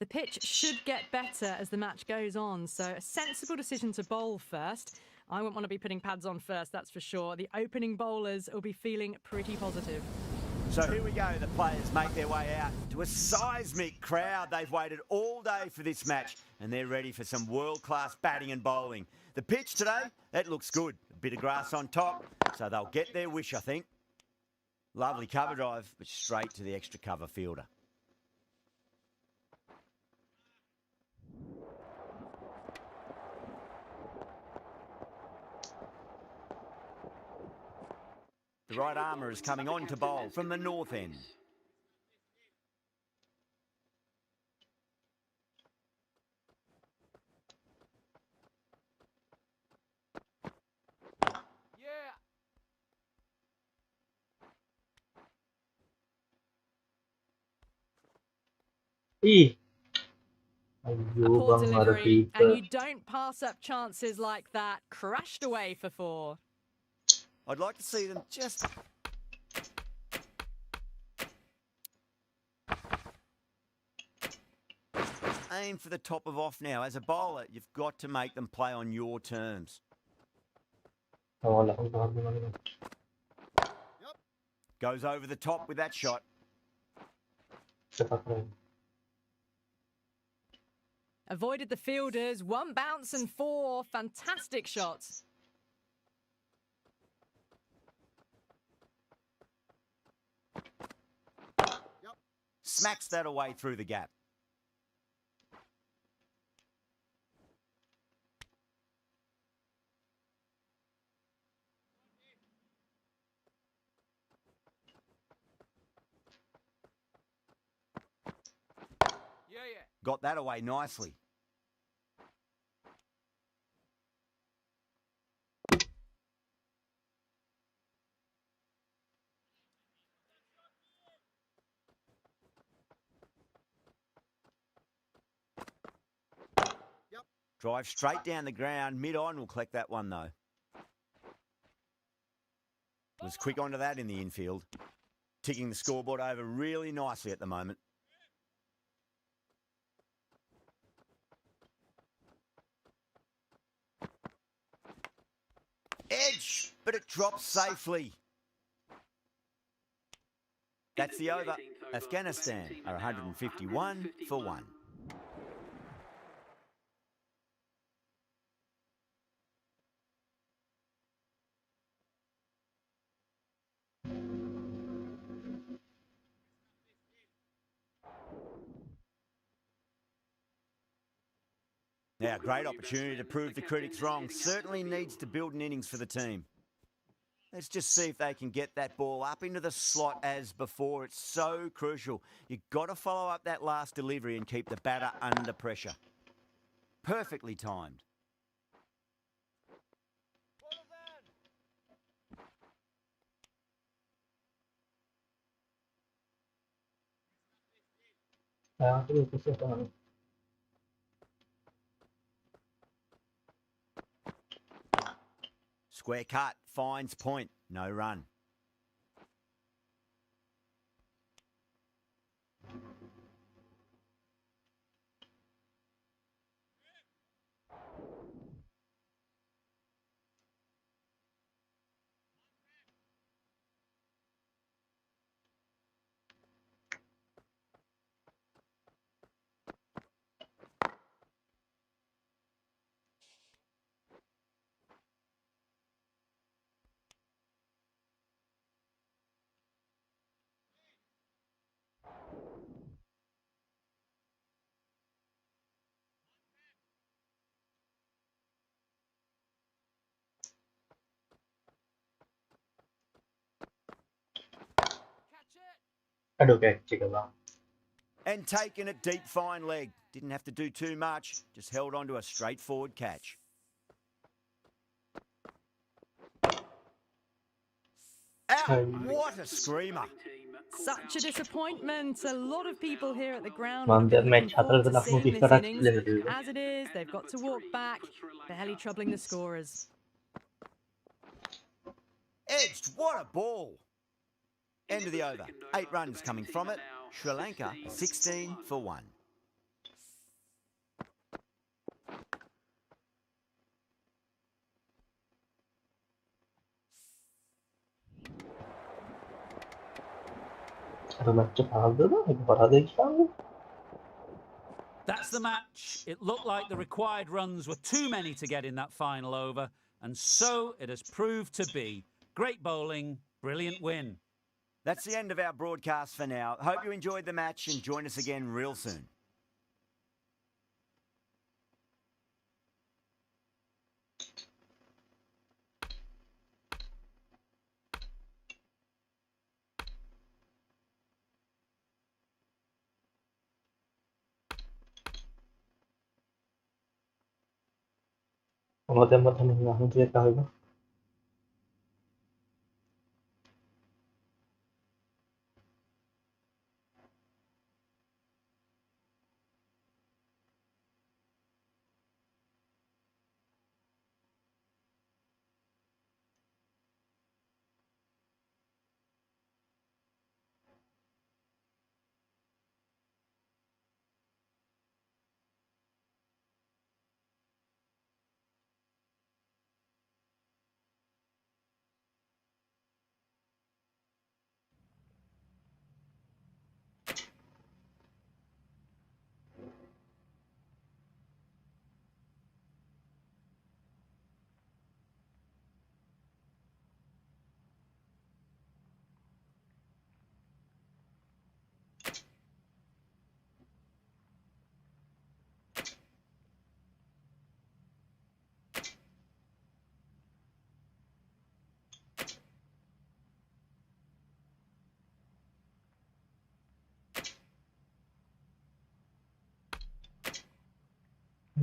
The pitch should get better as the match goes on, so a sensible decision to bowl first. I won't want to be putting pads on first, that's for sure. The opening bowlers will be feeling pretty positive. So here we go, the players make their way out to a seismic crowd. They've waited all day for this match and they're ready for some world-class batting and bowling. The pitch today, that looks good. A bit of grass on top, so they'll get their wish, I think. Lovely cover drive, but straight to the extra cover fielder. The right armour is coming on to bowl from the north end. Ih, A ayo poor bang ada delivery, and keeper. you don't pass up chances like that. Crashed away for 4. I'd like to see them just... aim for the top of off now. As a bowler, you've got to make them play on your terms. Wala akong gagawin. Goes over the top with that shot. Avoided the fielders, 1 bounce and 4. Fantastic shots. Smacks that away through the gap. Got that away nicely. Drive straight down the ground. Mid-on will collect that one, though. Was quick onto that in the infield. Ticking the scoreboard over really nicely at the moment. Edge, but it drops safely. That's the over. Afghanistan are 151 for 1. Now, great opportunity to prove the critics wrong. Certainly needs to build an innings for the team. Let's just see if they can get that ball up into the slot as before. It's so crucial. You've got to follow up that last delivery and keep the batter under pressure. Perfectly timed. Aku itu sih teman. Square cut, finds point, no run. Aduh kayak cika bang. And taken it deep fine leg. Didn't have to do too much, just held on to a straightforward catch. Out! What a screamer! Such a disappointment. A lot of people here at the ground Man, would have been match looking forward to hatırladın aklıma seeing bir this karar innings. çizilir. As it is, they've got to walk back, barely troubling the scorers. Edged, what a ball! End of the over. 8 runs coming from it. Sri Lanka 16 for 1. Aduh match aldı mı? Parada iki aldı. That's the match. It looked like the required runs were too many to get in that final over, and so it has proved to be. Great bowling, brilliant win. That's the end of our broadcast for now. Hope you enjoyed the match and join us again real soon. Kemudian pertandingan langsung cerita itu.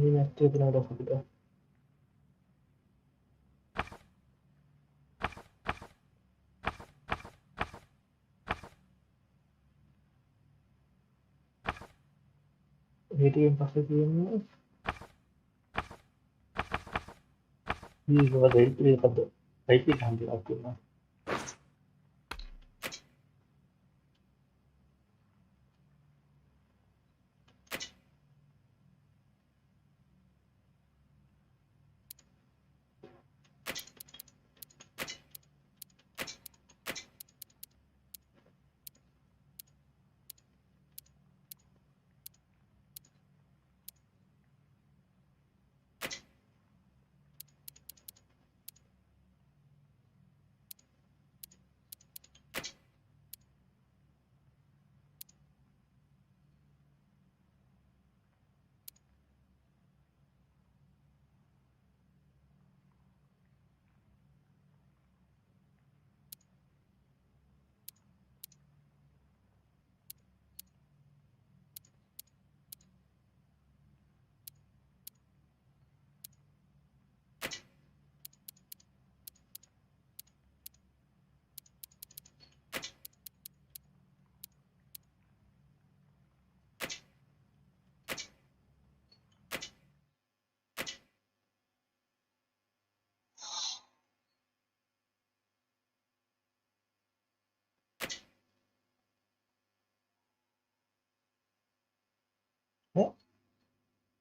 Ini match itu udah sudah. Jadi yang pasti ini. Ini juga dari itu pada. Baik sih hampir aku lah.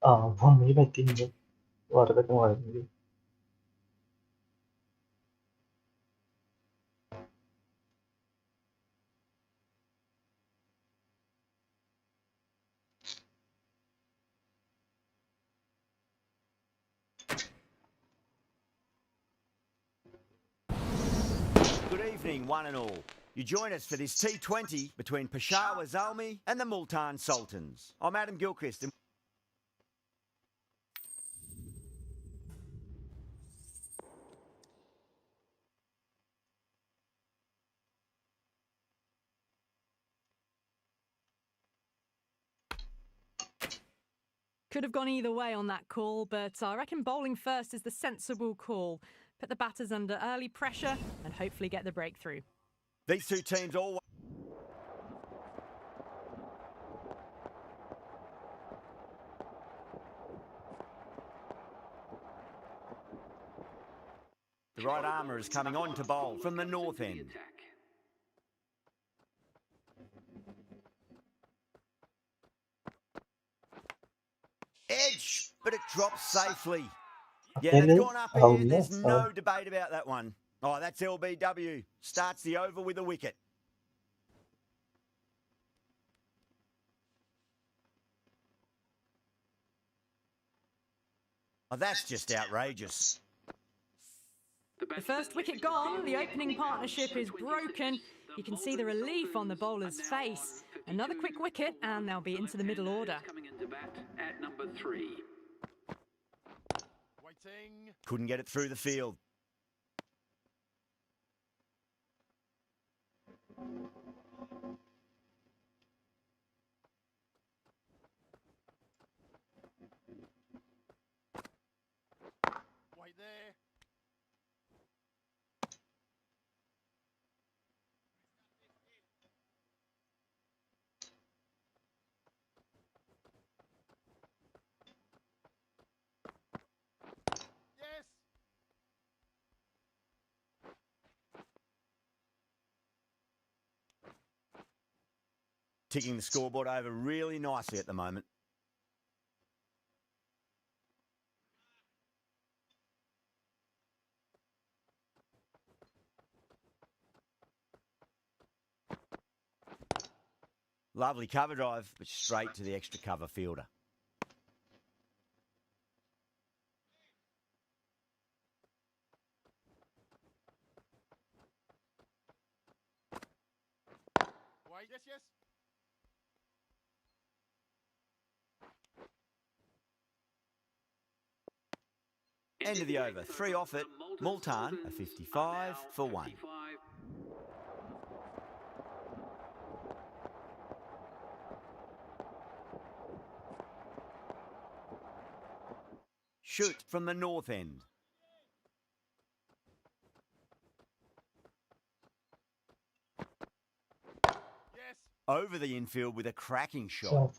Mamma mi metti in... Guarda come guarda. Good evening, one and all. You join us for this T20 between Peshawar Zalmi and the Multan Sultans. I'm Adam Gilchrist. And Could have gone either way on that call, but I reckon bowling first is the sensible call. Put the batters under early pressure and hopefully get the breakthrough. these two teams all... The right armour is coming on to bowl from the north end. Edge, but it drops safely. Yeah, they've gone up here. There's no debate about that one. Oh, that's LBW. Starts the over with a wicket. Oh, that's just outrageous. The first wicket gone, the opening partnership is broken. You can see the relief on the bowler's face. Another quick wicket and they'll be into the middle order. Coming into bat at number 3. Waiting. Couldn't get it through the field. Wait there. Yes. Ticking the scoreboard over really nicely at the moment. Lovely cover drive, but straight to the extra cover fielder. Wait. Yes, yes. End of the over. 3 off it. Multan, a 55 for 1. Shoot from the north end. Yes. Over the infield with a cracking shot.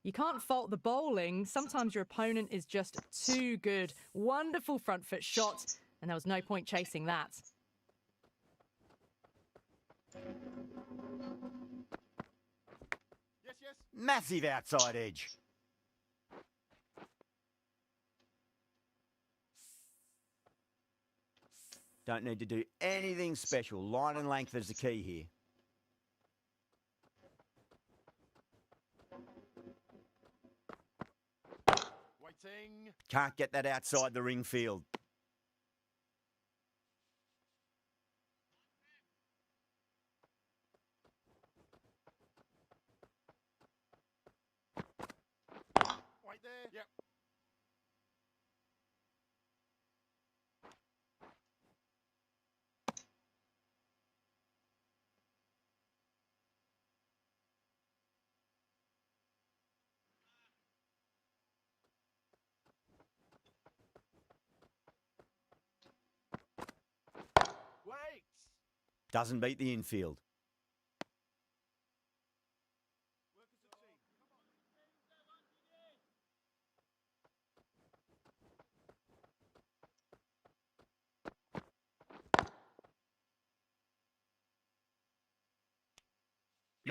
You can't fault the bowling. Sometimes your opponent is just too good. Wonderful front foot shot, and there was no point chasing that. Yes, yes. Massive outside edge. Don't need to do anything special. Line and length is the key here. Waiting. Can't get that outside the ring field. Wait there. Yep. Wait. Doesn't beat the infield.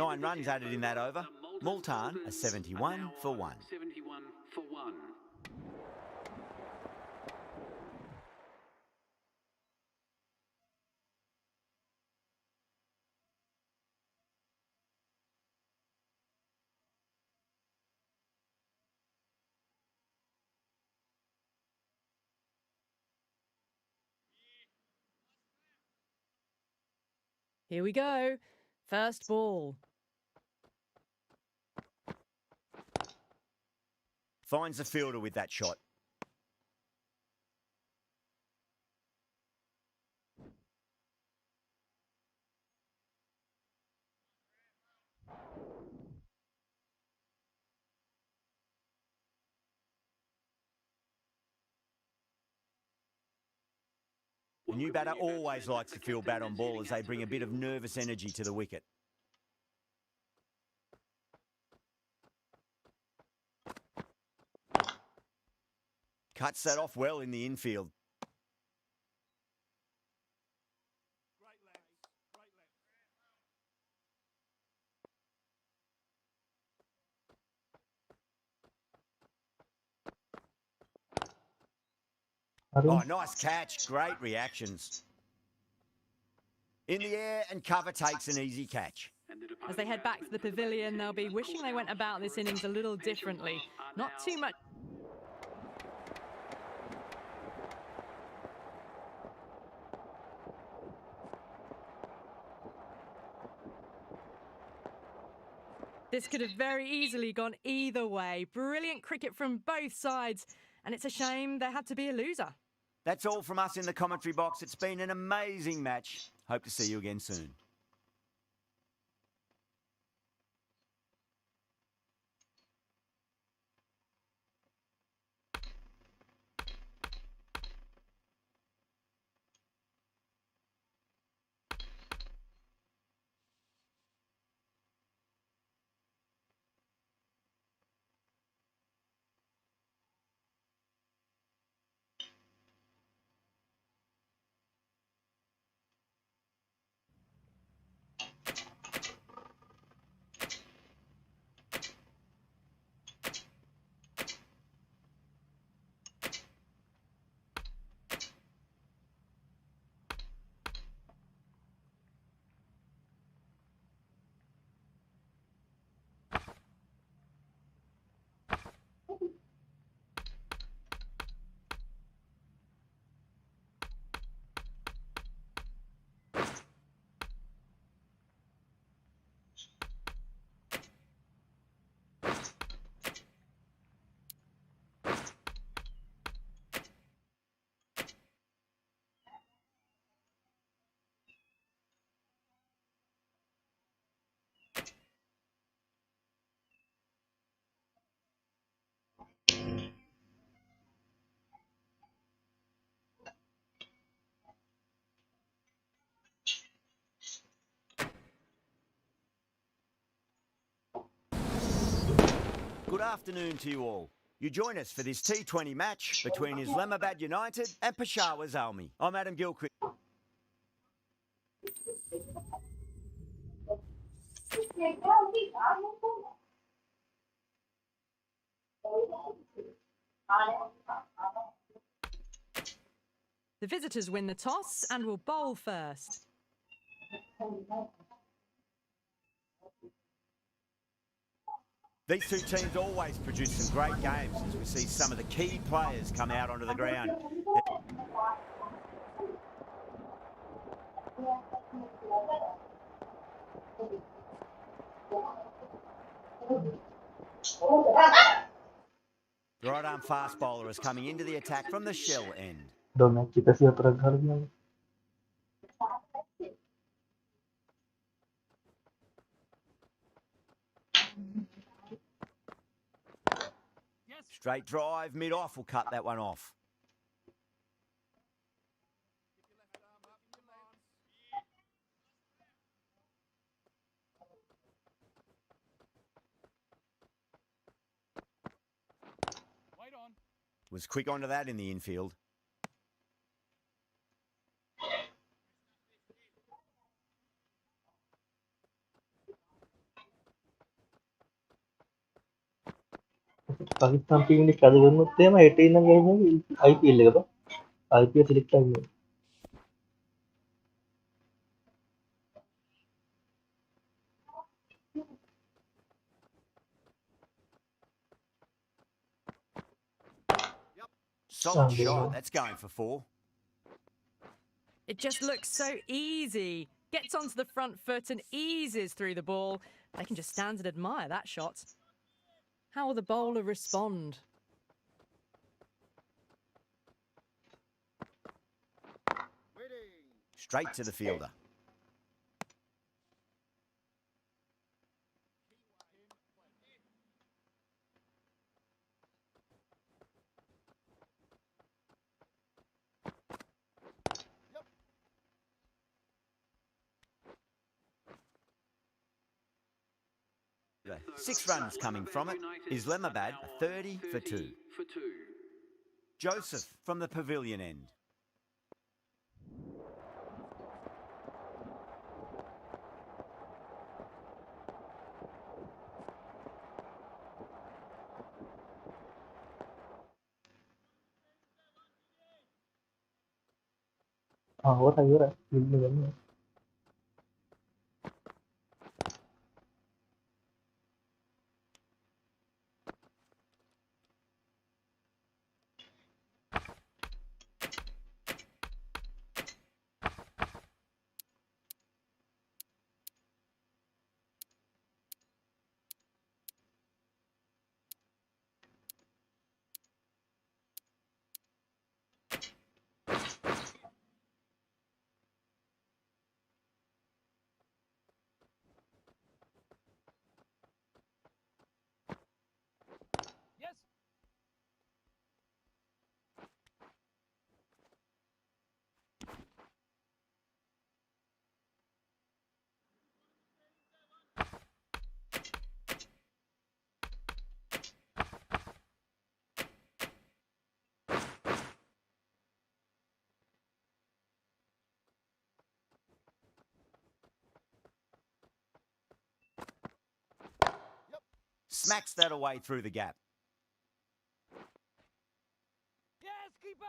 9 runs added in that over. Multan a 71 for 1. 71 for 1. Here we go. First ball. Finds the fielder with that shot. The new batter always likes to feel bat on ball as they bring a bit of nervous energy to the wicket. Cuts that off well in the infield. Oh, nice catch. Great reactions. In the air and cover takes an easy catch. As they head back to the pavilion, they'll be wishing they went about this innings a little differently. Not too much. This could have very easily gone either way. Brilliant cricket from both sides, and it's a shame there had to be a loser. That's all from us in the commentary box. It's been an amazing match. Hope to see you again soon. Good afternoon to you all. You join us for this T20 match between Islamabad United and Peshawar Zalmi. I'm Adam Gilchrist. The visitors win the toss and will bowl first. These two teams always produce some great games as we see some of the key players come out onto the ground. The right arm fast bowler is coming into the attack from the shell end. Kita siap regalnya. Straight drive, mid-off will cut that one off. Was quick onto that in the infield. Pakistan team එක අද ගන්නොත් එහෙම හෙට ඉඳන් ගන්නේ IPL එක බා. IPL select කරන්නේ. Solid shot. That's going for 4. It just looks so easy. Gets onto the front foot and eases through the ball. They can just stand and admire that shot. How will the bowler respond? Straight to the fielder. Six runs coming from it. Islamabad 30 for 2. Joseph from the pavilion end. ඉවරයි. ඉන්න ගන්න. Smacks that away through the gap. Yes, keeper!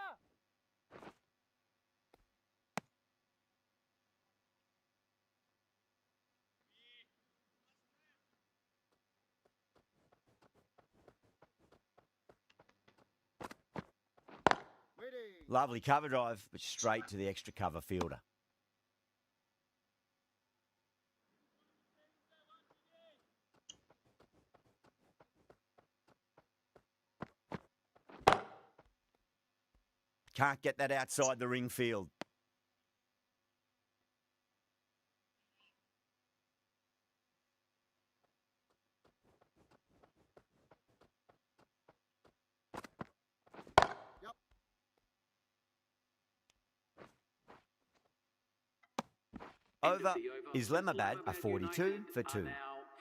Lovely cover drive, but straight to the extra cover fielder. Can't get that outside the ring field. Over. Islamabad are 42 for 2. Now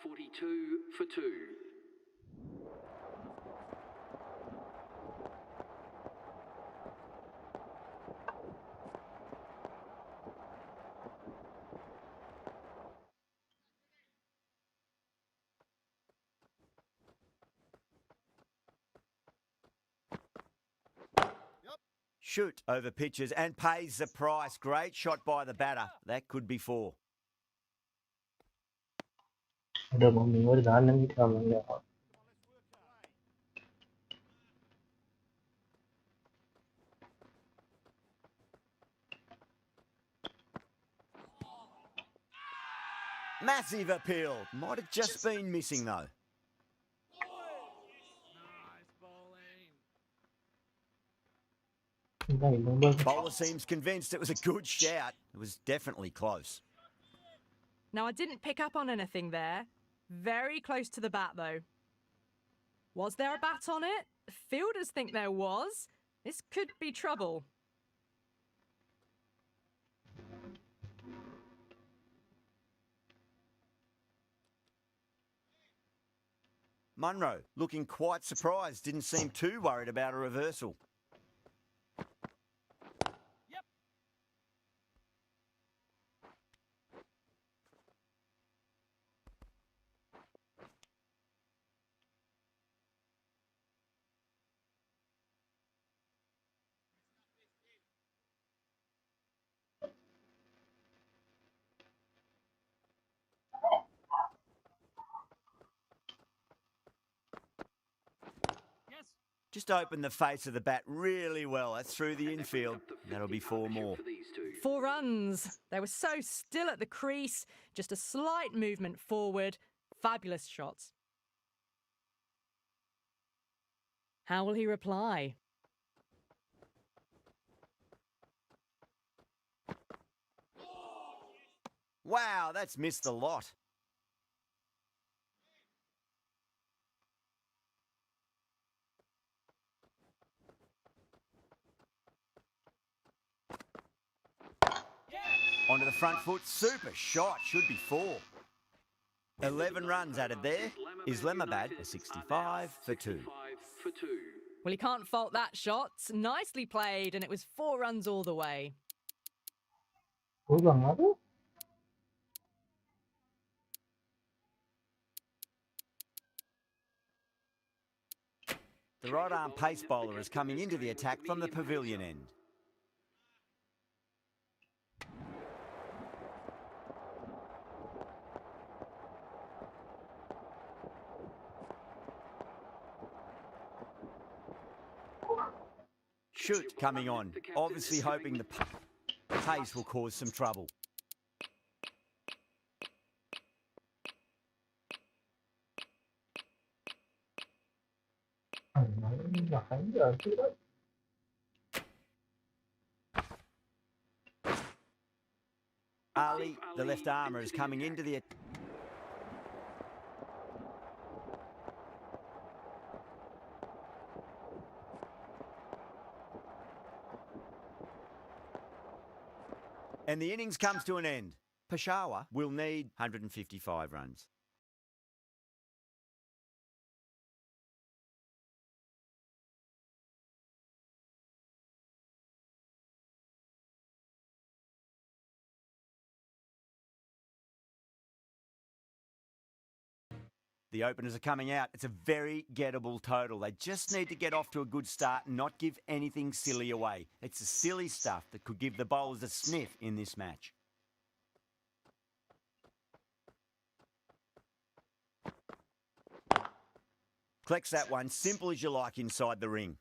42 for 2. Shoot over pitches and pays the price. Great shot by the batter. That could be 4. අද මම මේවට දාන්න හිටා මම. Massive appeal. Might have just been missing though. Bowler seems convinced it was a good shout. It was definitely close. Now, I didn't pick up on anything there. Very close to the bat, though. Was there a bat on it? Fielders think there was. This could be trouble. Munro looking quite surprised. Didn't seem too worried about a reversal. Just open the face of the bat really well. That's through the infield. That'll be 4 more. 4 runs. They were so still at the crease, just a slight movement forward. Fabulous shots. How will he reply? Wow, that's missed a lot. Onto the front foot, super shot, should be 4. 11 runs added there. Islamabad a 65 for 2. Well, he can't fault that shot. Nicely played, and it was 4 runs all the way. Ulang apa? The right arm pace bowler is coming into the attack from the pavilion end. Shoot coming on, obviously hoping the pace will cause some trouble. Makan je tu kan. Ali, the left armour, is coming into the attack. And the innings comes to an end. Peshawar will need 155 runs. The openers are coming out. It's a very gettable total. They just need to get off to a good start and not give anything silly away. It's the silly stuff that could give the bowlers a sniff in this match. Collects that one, simple as you like inside the ring.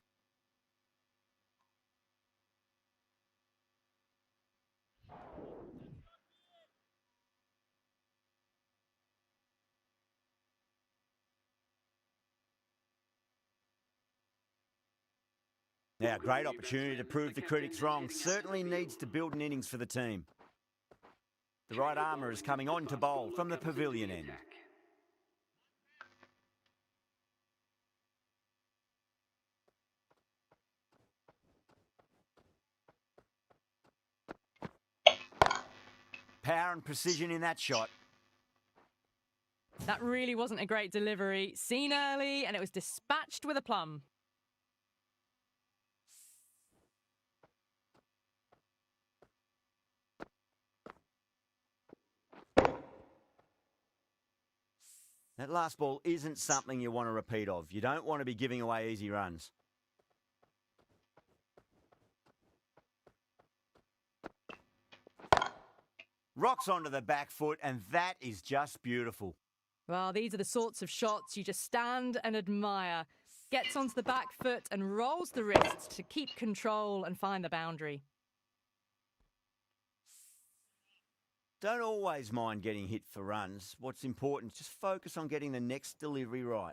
Now, great opportunity to prove the critics wrong. Certainly needs to build an innings for the team. The right armour is coming on to bowl from the pavilion end. Power and precision in that shot. That really wasn't a great delivery. Seen early, and it was dispatched with a plum. That last ball isn't something you want to repeat of. You don't want to be giving away easy runs. Rocks onto the back foot, and that is just beautiful. Well, these are the sorts of shots you just stand and admire. Gets onto the back foot and rolls the wrists to keep control and find the boundary. Don't always mind getting hit for runs. What's important is just focus on getting the next delivery right.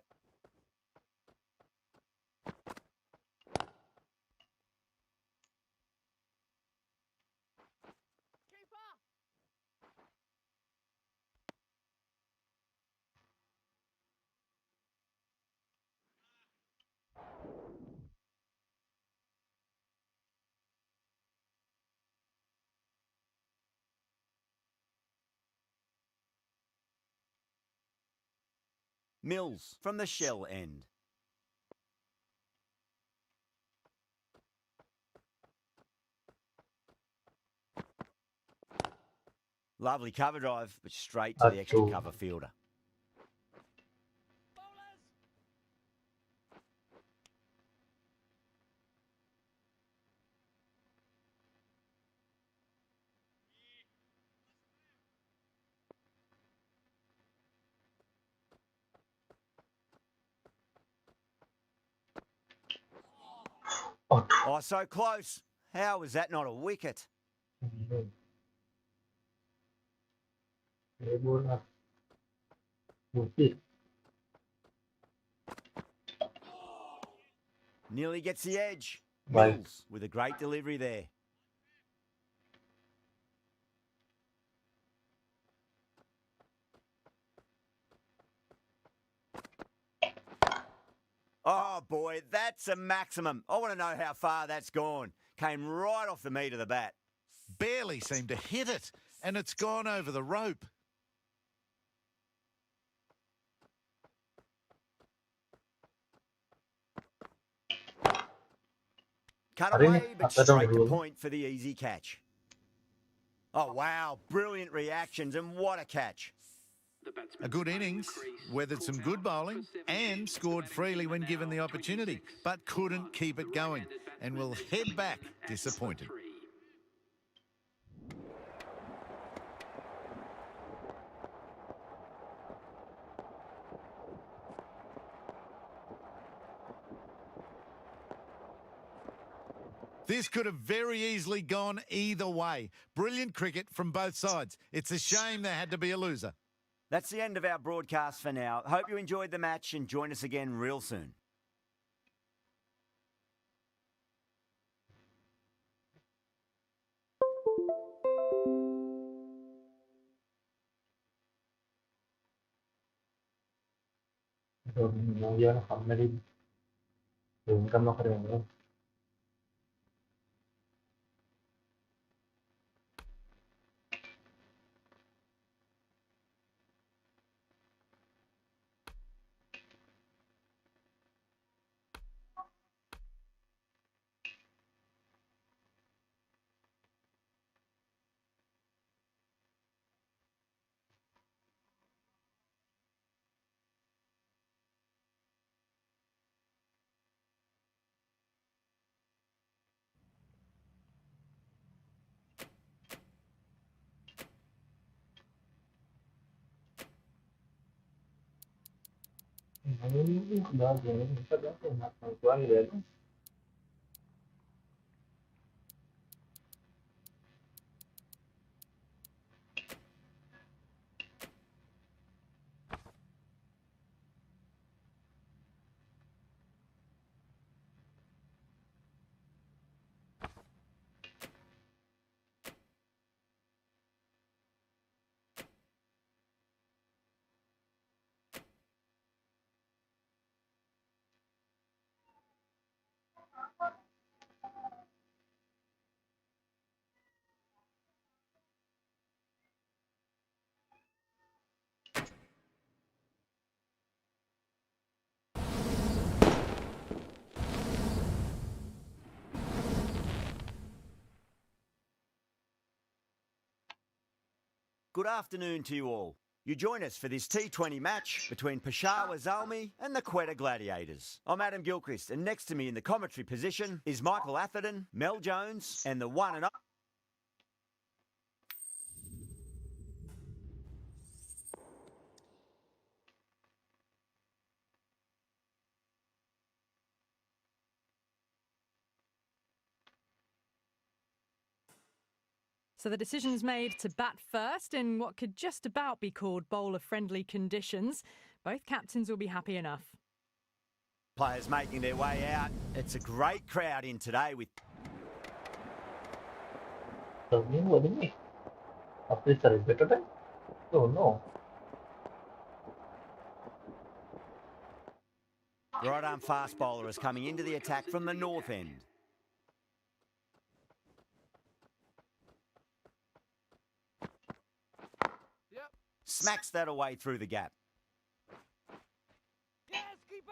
Mills from the shell end. Lovely cover drive, but straight to the extra Aduh. cover fielder. Oh, so close. How was that not a wicket? Bola. Bukit. Nearly gets the edge. Right. Mills with a great delivery there. Oh, boy, that's a maximum. I want to know how far that's gone. Came right off the meat of the bat. Barely seemed to hit it, and it's gone over the rope. Cut Hari away, ni but apa dong straight to dulu? point for the easy catch. Oh, wow, brilliant reactions, and what a catch. A good innings, weathered some good bowling, and scored freely when given the opportunity, but couldn't keep it going, and will head back disappointed. This could have very easily gone either way. Brilliant cricket from both sides. It's a shame there had to be a loser. That's the end of our broadcast for now. Hope you enjoyed the match and join us again real soon. Rồi mình vô nó phẩm nó đi. Đừng cắm nó cái đường nữa. Đó thì mình có đó thì mặt của anh liền. Good afternoon to you all. You join us for this T20 match between Peshawar Zalmi and the Quetta Gladiators. I'm Adam Gilchrist, and next to me in the commentary position is Michael Atherton, Mel Jones, and the one and only... So the decision's made to bat first in what could just about be called bowler-friendly conditions. Both captains will be happy enough. Players making their way out. It's a great crowd in today with... Terus buat ini. Apa itu better than? Oh no. The right-arm fast bowler is coming into the attack from the north end. Smacks that away through the gap. Yes, keeper!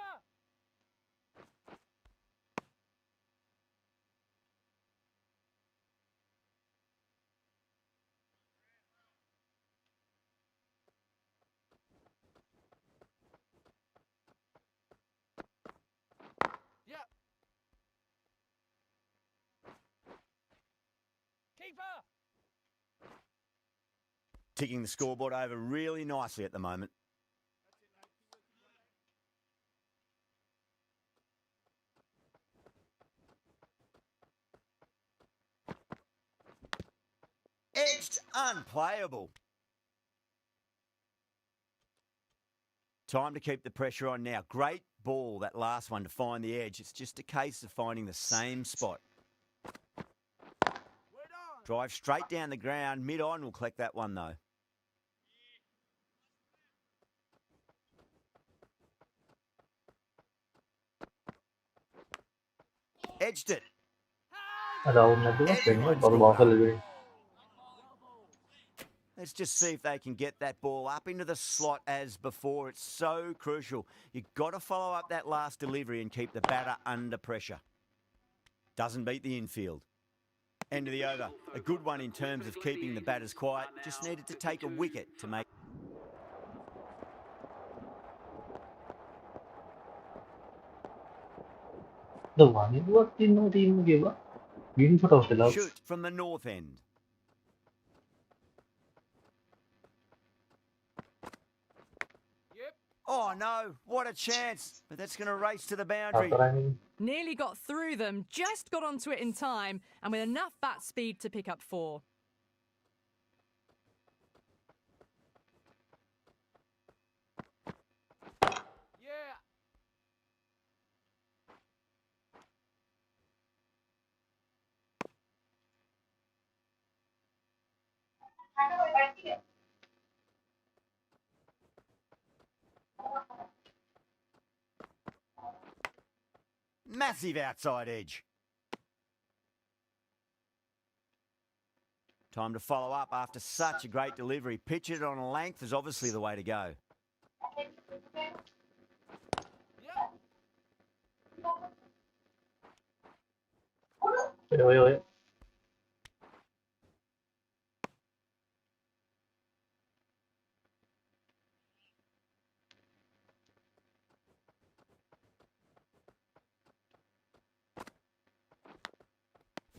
Yep. Keeper! Ticking the scoreboard over really nicely at the moment. Edged, unplayable. Time to keep the pressure on now. Great ball, that last one, to find the edge. It's just a case of finding the same spot. Drive straight down the ground. Mid-on will collect that one, though. Edged it. Around na doon, Everyone's baru caught bawa up. ka lagi. Let's just see if they can get that ball up into the slot as before. It's so crucial. You've got to follow up that last delivery and keep the batter under pressure. Doesn't beat the infield. End of the over. A good one in terms of keeping the batters quiet. Just needed to take a wicket to make... The one buat tim dia ba? Game photo sila. Shoot from the north end. Oh no, what a chance. But that's going to race to the boundary. Nearly got through them, just got onto it in time, and with enough bat speed to pick up 4. Yeah. Massive outside edge. Time to follow up after such a great delivery. Pitch it on a length is obviously the way to go. Oi.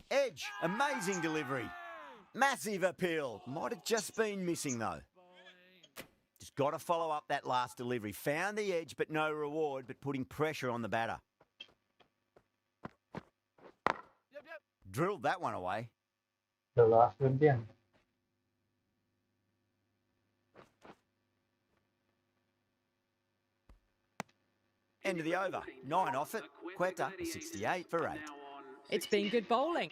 Edge, amazing delivery. Massive appeal. Might have just been missing though. Just got to follow up that last delivery. Found the edge but no reward, but putting pressure on the batter. Drilled that one away. The last one dia. End of the over. 9 off it. Quetta, 68 for 8. It's been good bowling.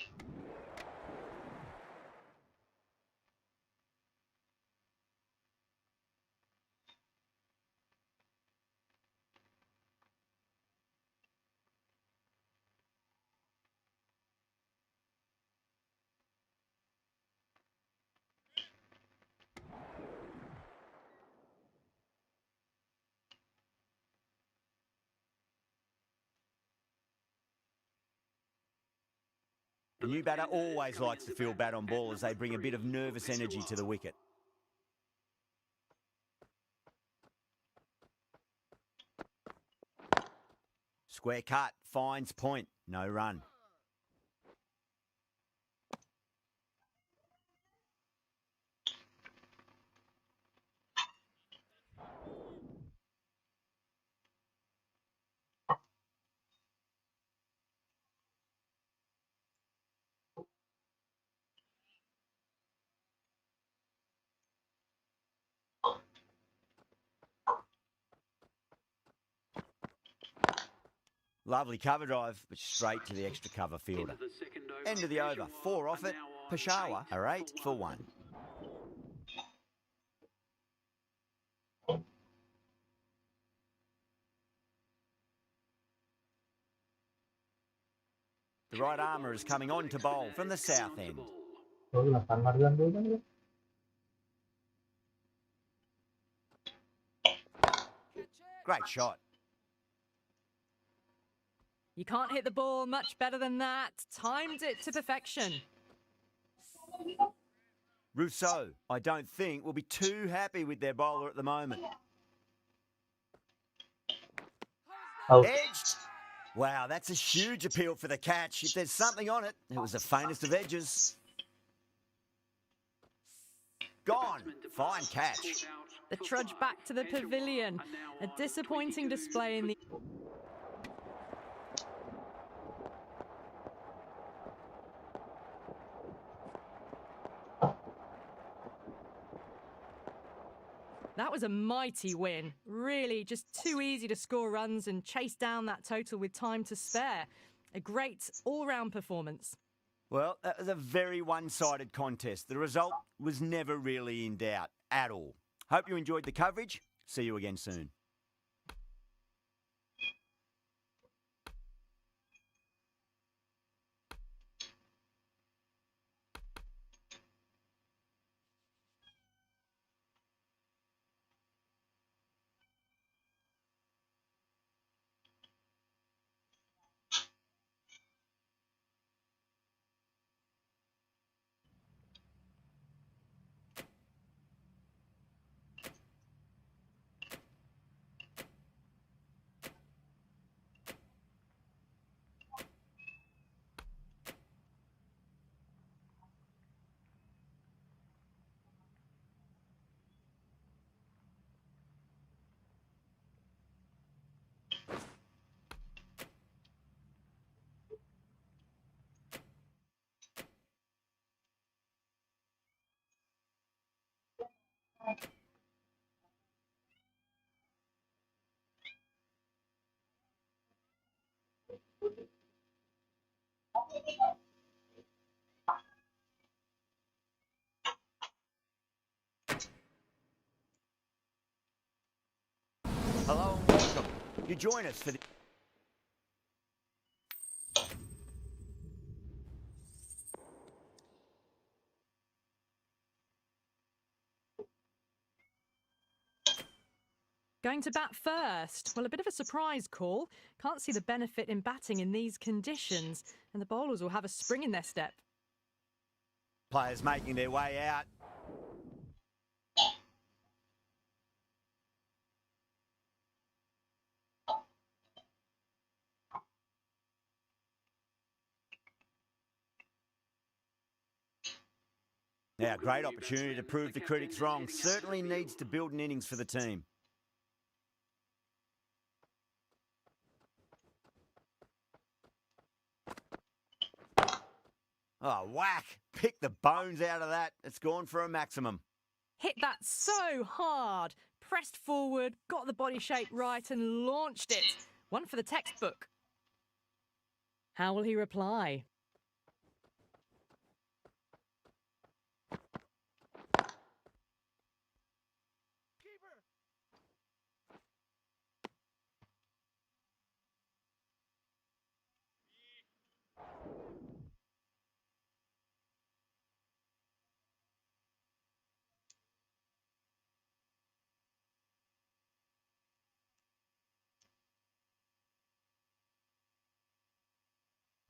The new batter always likes to feel bat on ball as they bring a bit of nervous energy to the wicket. Square cut, finds point, no run. Lovely cover drive, but straight to the extra cover fielder. End of the over. 4 off it. Peshawar are 8 for 1. The right armour is coming on to bowl from the south end. Great shot. You can't hit the ball much better than that. Timed it to perfection. Rousseau, I don't think, will be too happy with their bowler at the moment. Out. Edged. Wow, that's a huge appeal for the catch. If there's something on it, it was the faintest of edges. Gone. Fine catch. The trudge back to the pavilion. A disappointing display in the... That was a mighty win. Really, just too easy to score runs and chase down that total with time to spare. A great all-round performance. Well, that was a very one-sided contest. The result was never really in doubt at all. Hope you enjoyed the coverage. See you again soon. Hello and welcome. You join us for the... Going to bat first. Well, a bit of a surprise call. Can't see the benefit in batting in these conditions, and the bowlers will have a spring in their step. Players making their way out. Now, great opportunity to prove the critics wrong. Certainly needs to build an innings for the team. Oh, whack! Pick the bones out of that. It's gone for a maximum. Hit that so hard. Pressed forward, got the body shape right and launched it. One for the textbook. How will he reply? Keeper.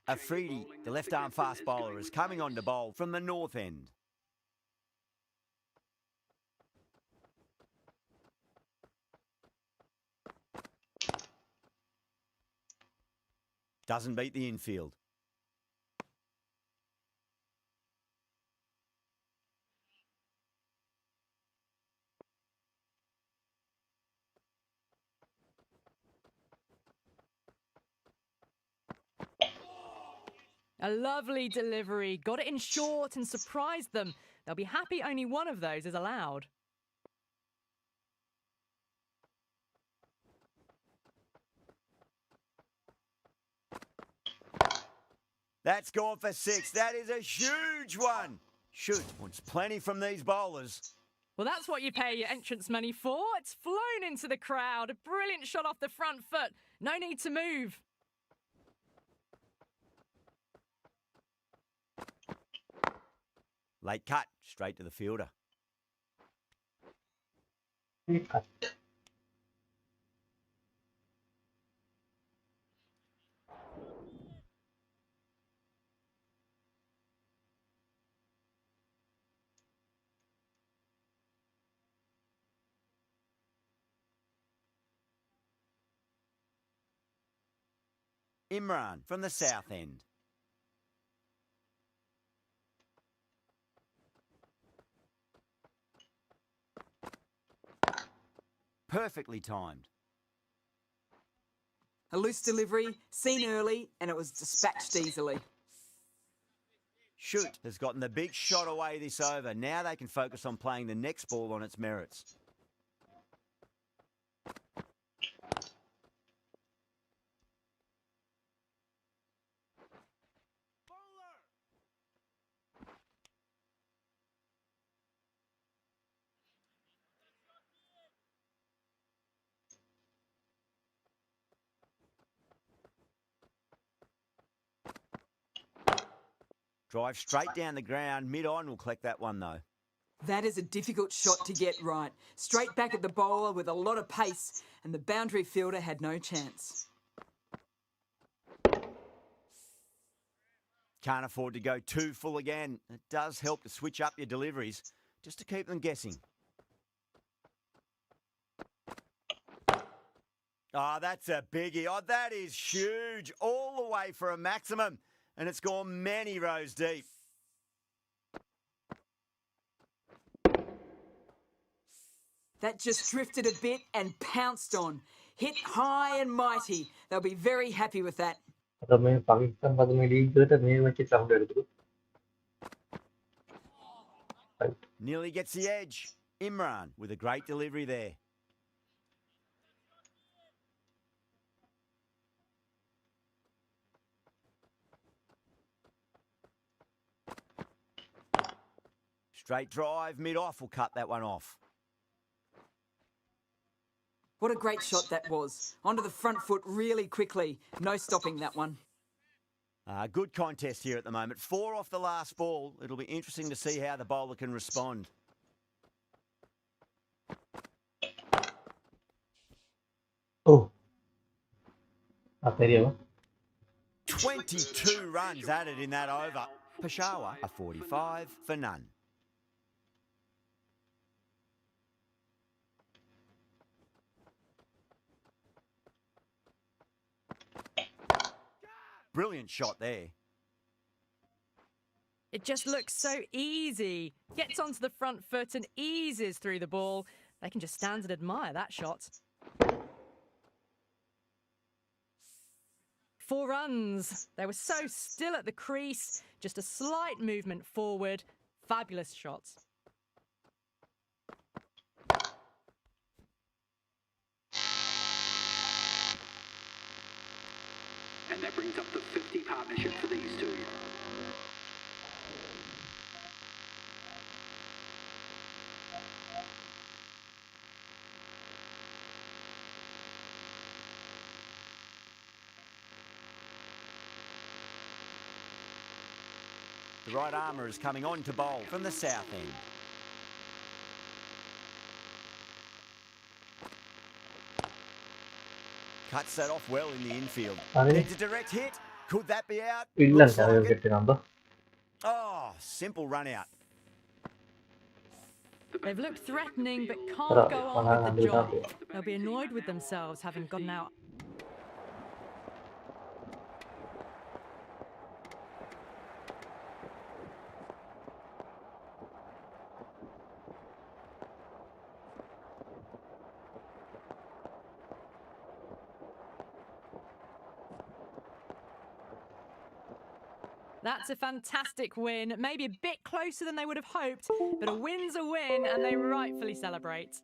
Afridi, the left-arm fast bowler, is coming on to bowl from the north end. Doesn't beat the infield. A lovely delivery. Got it in short and surprised them. They'll be happy only one of those is allowed. That's gone for 6. That is a huge one. Shoot, wants plenty from these bowlers. Well, that's what you pay your entrance money for. It's flown into the crowd. A brilliant shot off the front foot. No need to move. Late cut, straight to the fielder. Imran from the south end. Perfectly timed. A loose delivery, seen early, and it was dispatched easily. Shoot has gotten the big shot away this over. Now they can focus on playing the next ball on its merits. Drive straight down the ground. Mid-on will collect that one, though. That is a difficult shot to get right. Straight back at the bowler with a lot of pace, and the boundary fielder had no chance. Can't afford to go too full again. It does help to switch up your deliveries, just to keep them guessing. Oh, that's a biggie. Oh, that is huge. All the way for a maximum. And it's gone many rows deep. That just drifted a bit and pounced on. Hit high and mighty. They'll be very happy with that. आता मैं पाकिस्तान बाद में league गया था मैं match चाहूँ डर दो Nearly gets the edge. Imran with a great delivery there. Straight drive, mid-off will cut that one off. What a great shot that was. Onto the front foot really quickly. No stopping that one. Good contest here at the moment. 4 off the last ball. It'll be interesting to see how the bowler can respond. Oh. Apa dia? 22 runs added in that over. Peshawar, a 45 for none. Brilliant shot there. It just looks so easy. Gets onto the front foot and eases through the ball. They can just stand and admire that shot. 4 runs. They were so still at the crease. Just a slight movement forward. Fabulous shot. And that brings up the 50 partnership for these two. The right armour is coming on to bowl from the south end. Cuts that off well in the infield. Needs a direct hit. Could that be out? Looks like it. Oh, simple run out. They've looked threatening but can't go on with the job. They'll be annoyed with themselves having gotten out. That's a fantastic win. Maybe a bit closer than they would have hoped, but a win's a win and they rightfully celebrate.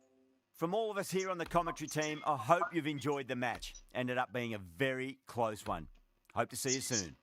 From all of us here on the commentary team, I hope you've enjoyed the match. Ended up being a very close one. Hope to see you soon.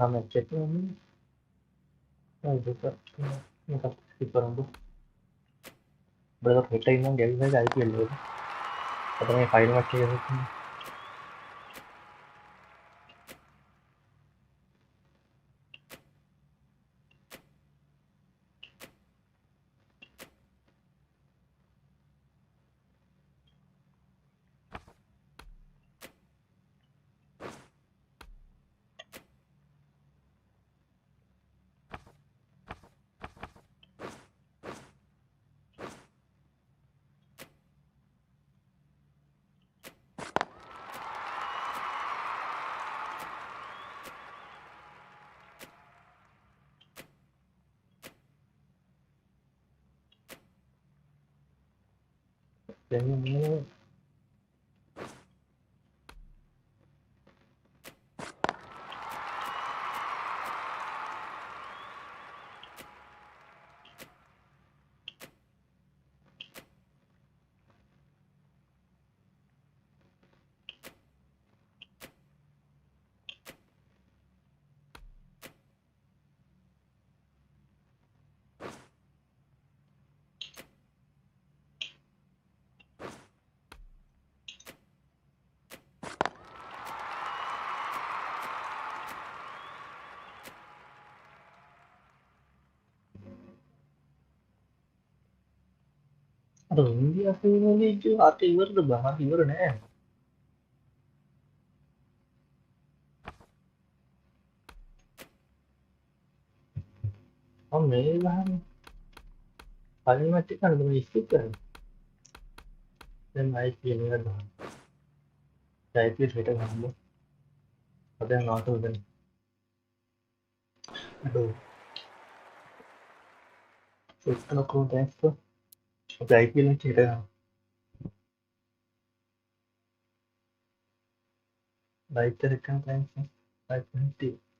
Ahmet Çetin mi? Neyse ini kasih skip orang tuh berapa kita ini jadi saya IPL dulu katanya final match ya itu Kayaknya aduh ini aku hijau hati udah banget nih. මේවා කලින්වත් එක නේද skip කරන්නේ. දැන් ආයි කියන එක ගන්න. Type එක ගන්න. දැන් ආටෝ වෙන. අඩෝ. එක්කන කොහොමද දැක්ක? ටයිප් එකෙන් හිට ගන්න. ලයිට් එක ගන්න දැන්. ලයිට් එක